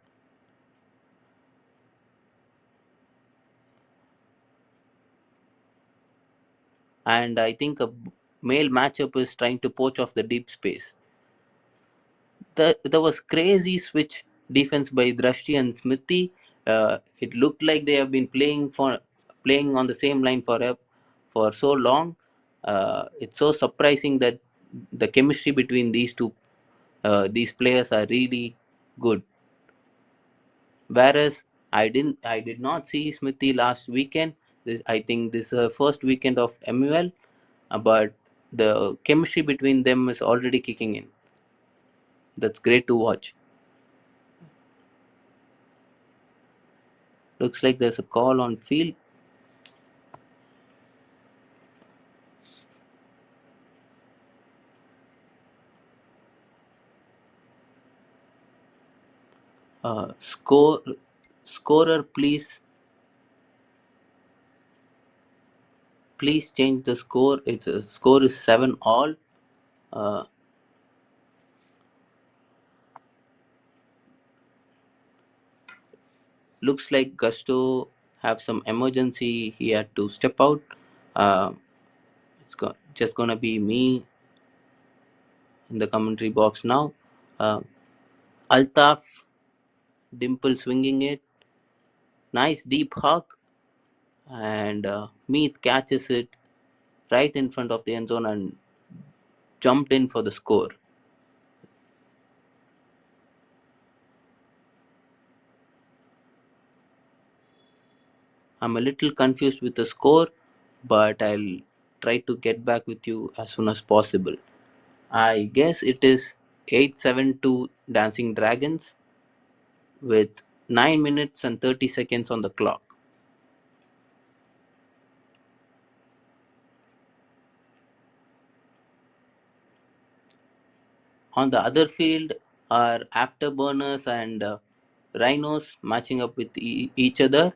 and I think a male matchup is trying to poach off the deep space. There was crazy switch defense by Drashti and Smithy. It looked like they have been playing on the same line for so long. It's so surprising that the chemistry between these players are really good. Whereas I did not see Smithy last weekend. I think this is the first weekend of MUL, but the chemistry between them is already kicking in. That's great to watch. Looks like there's a call on field. Scorer, please change the score. It's score is 7-all. Uh, Looks like Gusto have some emergency. He had to step out. Uh, just gonna be me in the commentary box now. Altaf, Dimple swinging it. Nice deep hug. And Meath catches it right in front of the end zone and jumped in for the score. I'm a little confused with the score, but I'll try to get back with you as soon as possible. I guess it is 8-7 to Dancing Dragons with 9 minutes and 30 seconds on the clock. On the other field are Afterburners and Rhinos matching up with each other.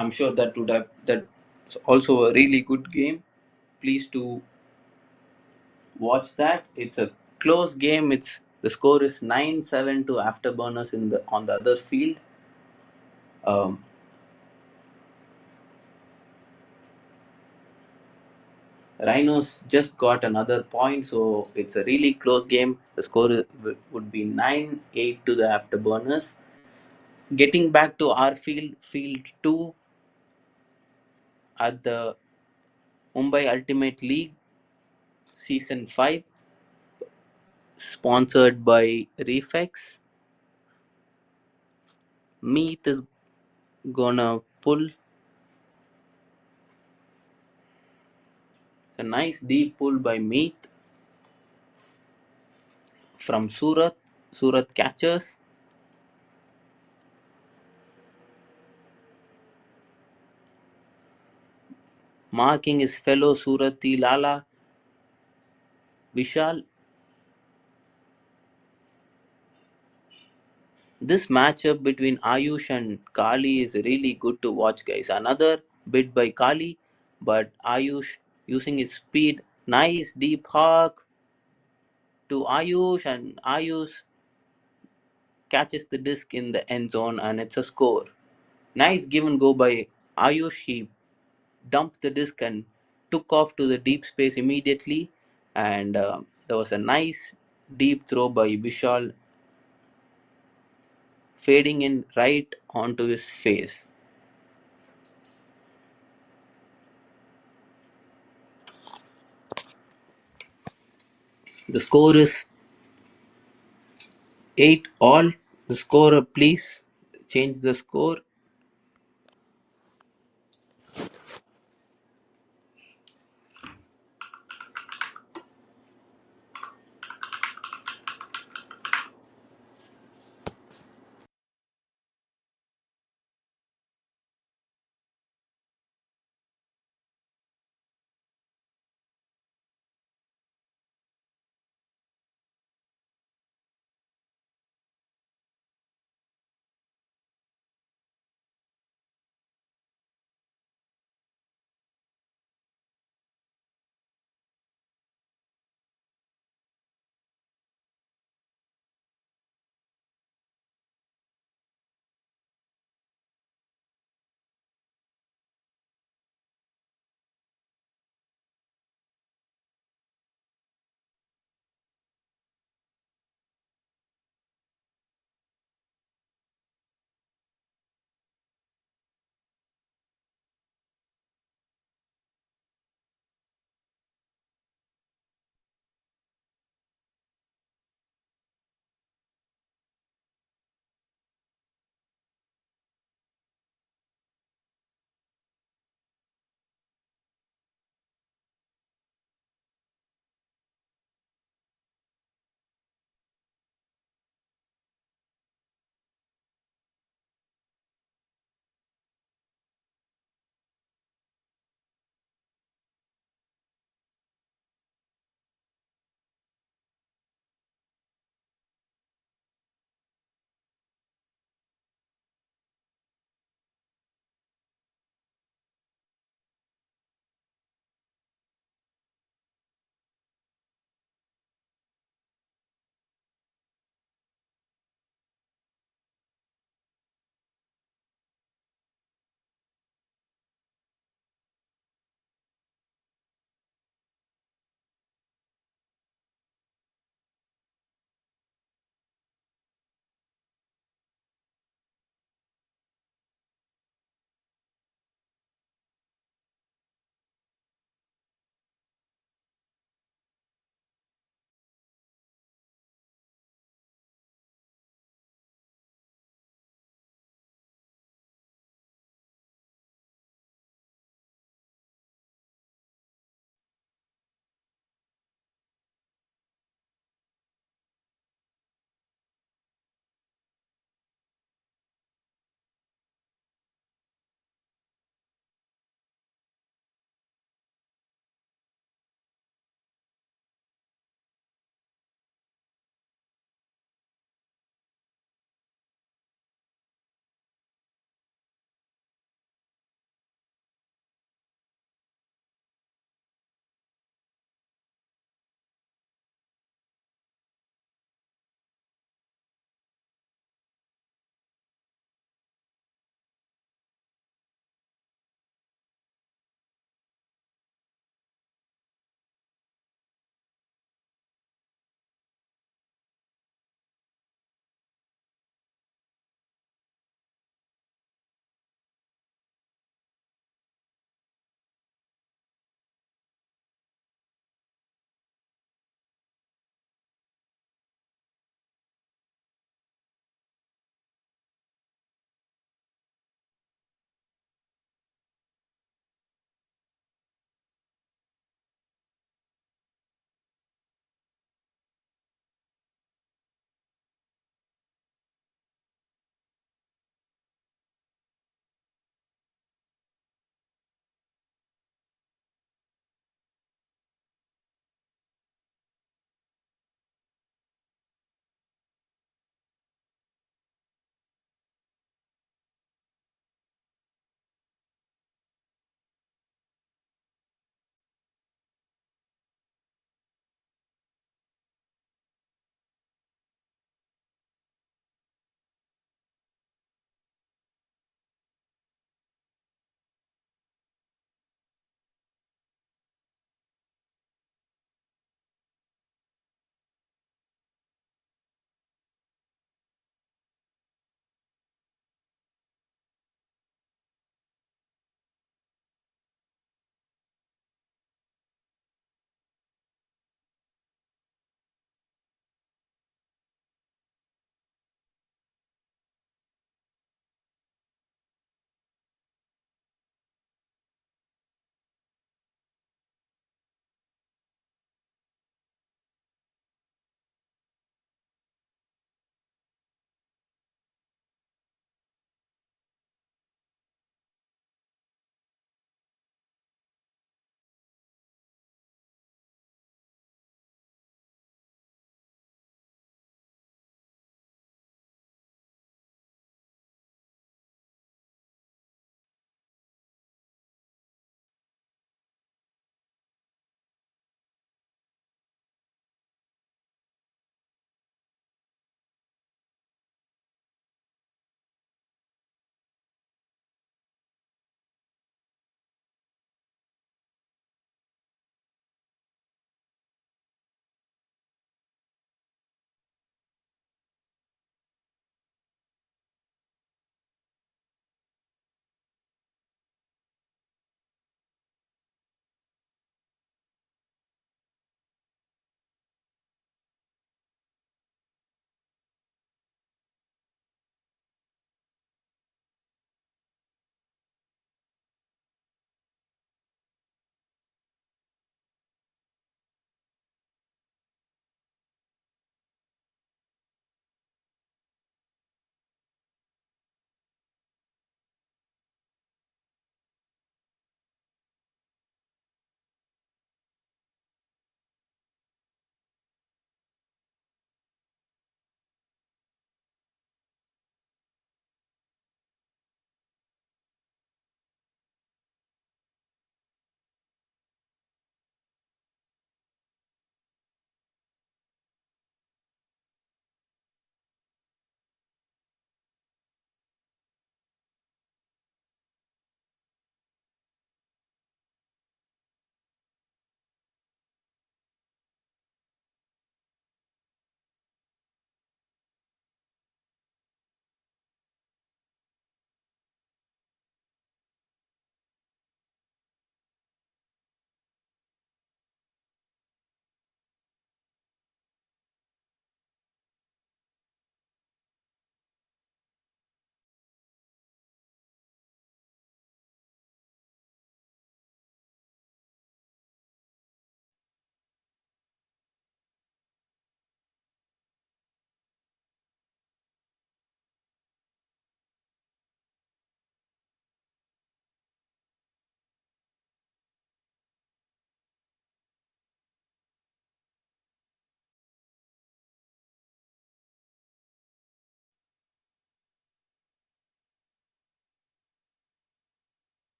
I'm sure that's also a really good game. Please to watch that. It's a close game. The score is 9-7 to Afterburners on the other field. Um, Rhinos just got another point, so it's a really close game. The score would be 9-8 to the Afterburners. Getting back to our field 2 at the Mumbai Ultimate League Season 5, sponsored by Refex. Meath is gonna pull. It's a nice deep pull by Meath from Surat. Surat catches. Marking his fellow Surati Lala Vishal. This matchup between Ayush and Kali is really good to watch, guys. Another bit by Kali, but Ayush using his speed. Nice deep hawk. to Ayush, and Ayush catches the disc in the end zone, and it's a score. Nice give and go by Ayush. He dumped the disc and took off to the deep space immediately, and there was a nice deep throw by Vishal, fading in right onto his face. The score is 8 all. The scorer, please change the score.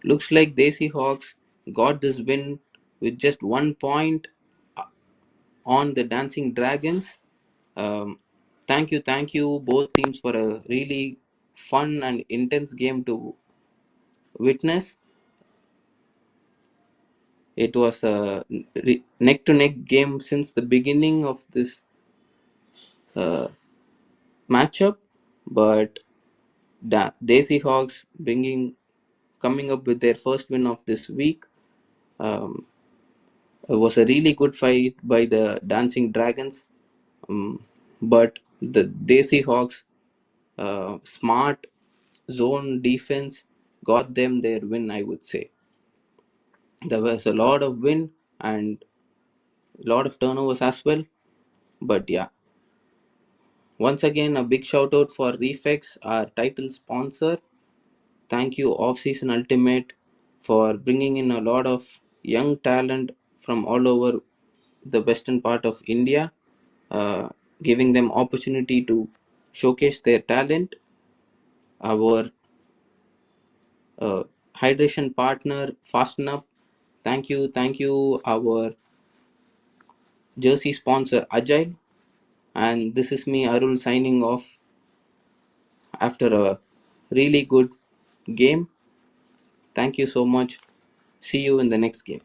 Looks like Desi Hawks got this win with just 1 point on the Dancing Dragons. Um, thank you, both teams, for a really fun and intense game to witness. It was a neck to neck game since the beginning of this matchup, but Desi Hawks coming up with their first win of this week. Um, it was a really good fight by the Dancing Dragons, but the Desi Hawks smart zone defense got them their win, I would say. There was a lot of win and a lot of turnovers as well, but yeah. Once again, a big shout out for Refex, our title sponsor. Thank you, Off Season Ultimate, for bringing in a lot of young talent from all over the western part of India, uh, giving them opportunity to showcase their talent. Our uh, hydration partner, Fasten Up. Thank you, our jersey sponsor, Agile. And this is me, Arul, signing off after a really good game. Thank you so much. See you in the next game.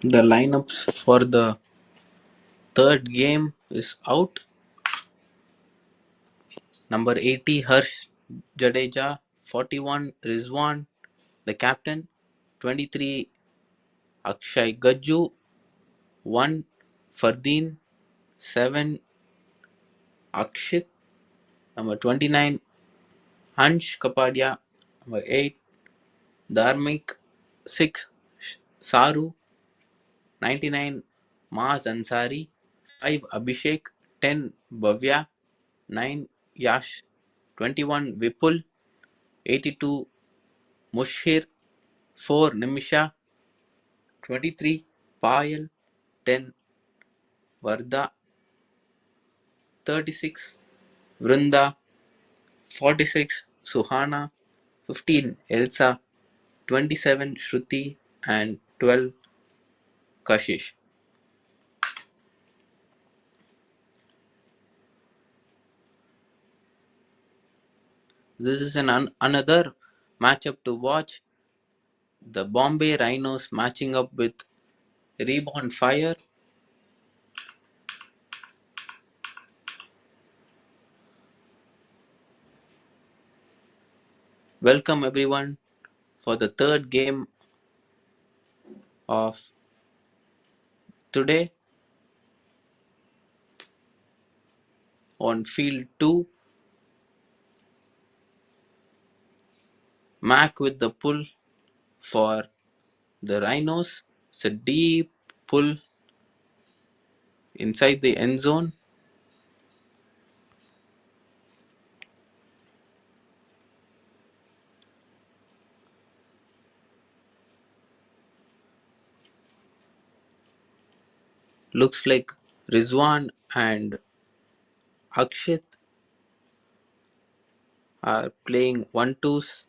The lineups for the third game is out. Number 80 Harsh Jadeja, 41 Rizwan, the captain, 23 Akshay Gajju, 1 Fardeen, 7 Akshit, number 29 Hansh Kapadia, number 8 Dharmik, 6 Saru, 99 Maaz Ansari, 5 Abhishek, 10 Bhavya, 9 Yash, 21 Vipul, 82 Mushir, 4 Nimisha, 23 Payal, 10 Varda, 36 Vrinda, 46 Suhana, 15 Elsa, 27 Shruti, and 12 Kashish. This is another matchup to watch. The Bombay Rhinos matching up with Reborn Fire. Welcome everyone for the third game of today on field 2. Mac with the pull for the Rhinos. It's a deep pull inside the end zone. Looks like Rizwan and Akshit are playing 1-2s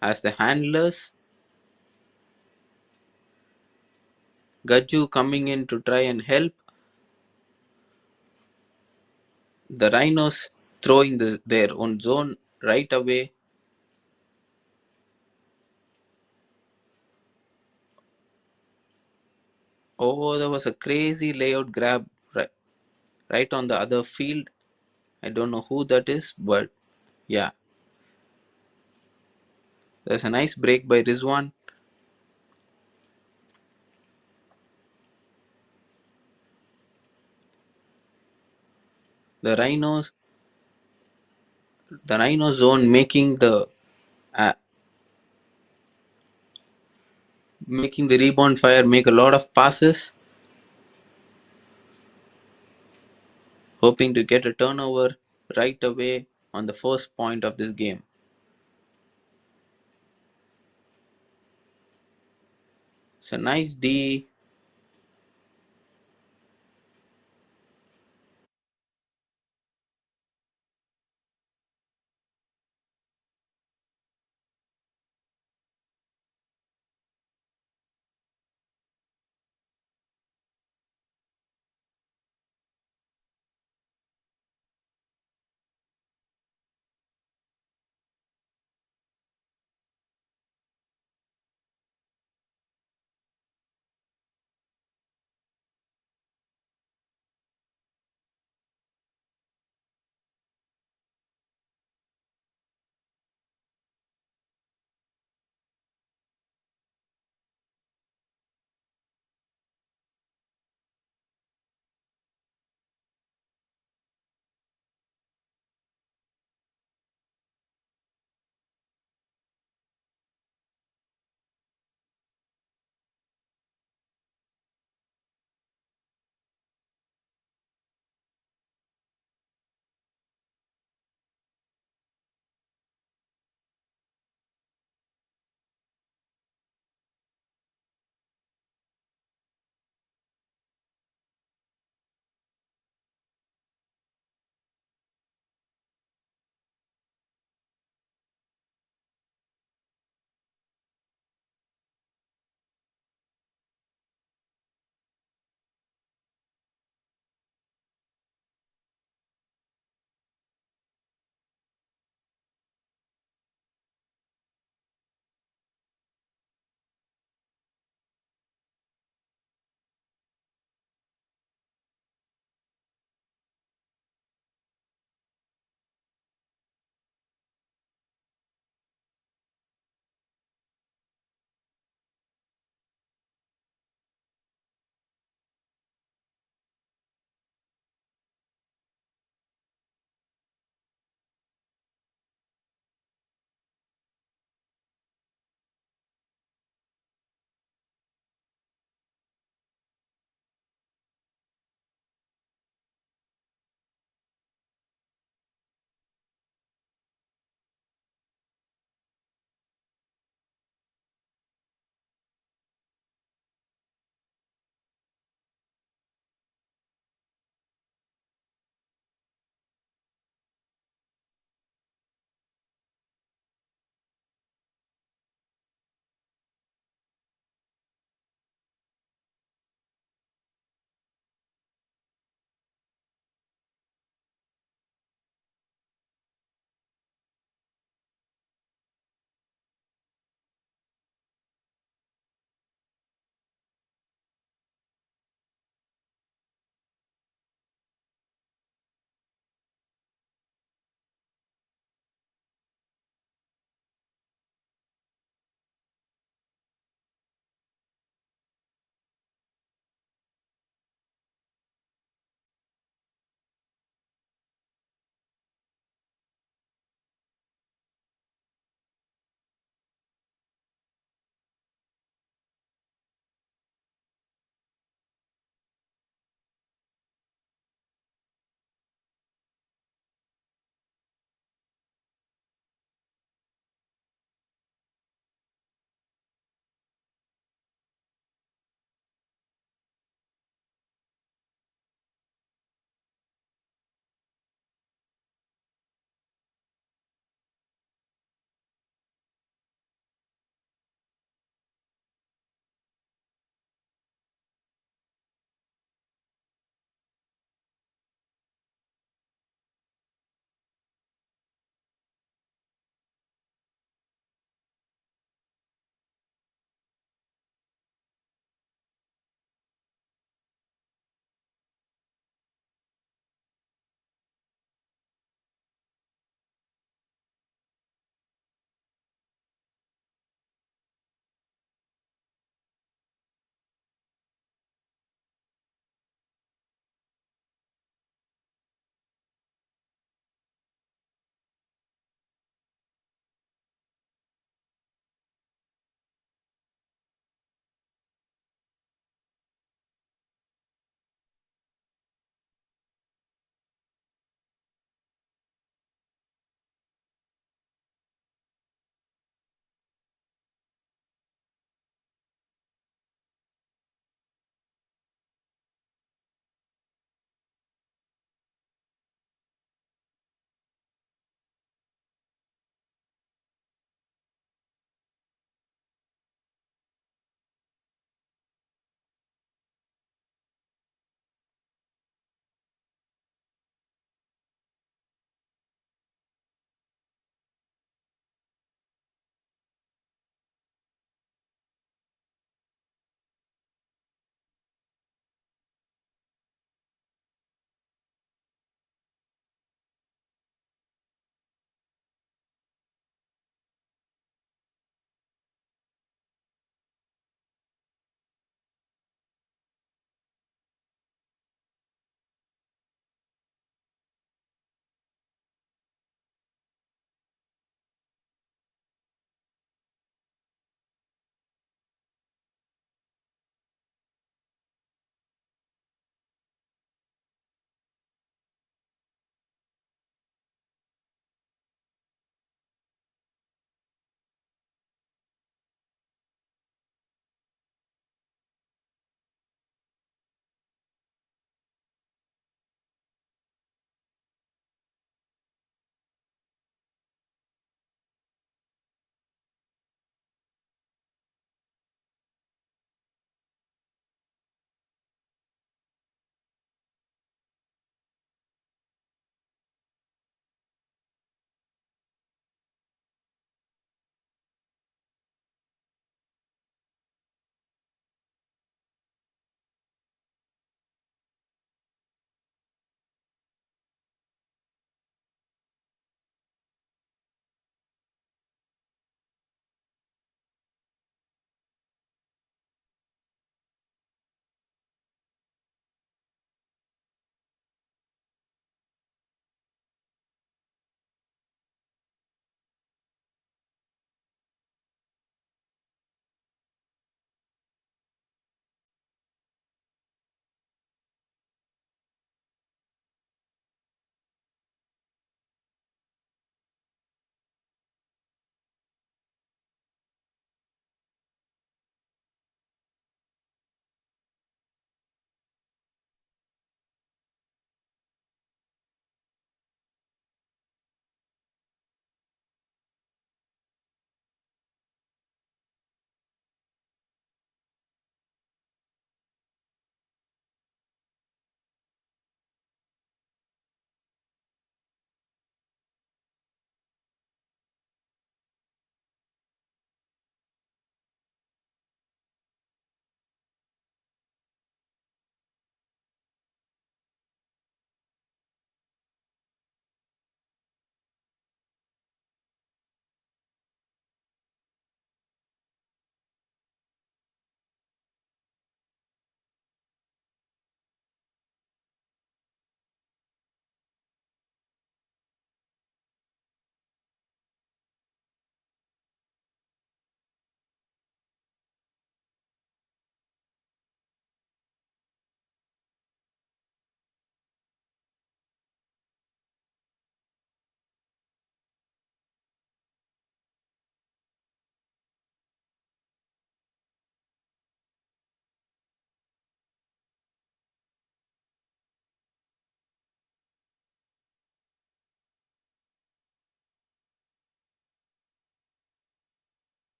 as the handlers. Gaju coming in to try and help. The Rhinos throwing their own zone right away. Oh, there was a crazy layout grab right on the other field. I don't know who that is, but yeah. There's a nice break by Rizwan. The Rhinos, the Rhino zone uh, making the Reborn Fire make a lot of passes, hoping to get a turnover right away on the first point of this game. It's a nice D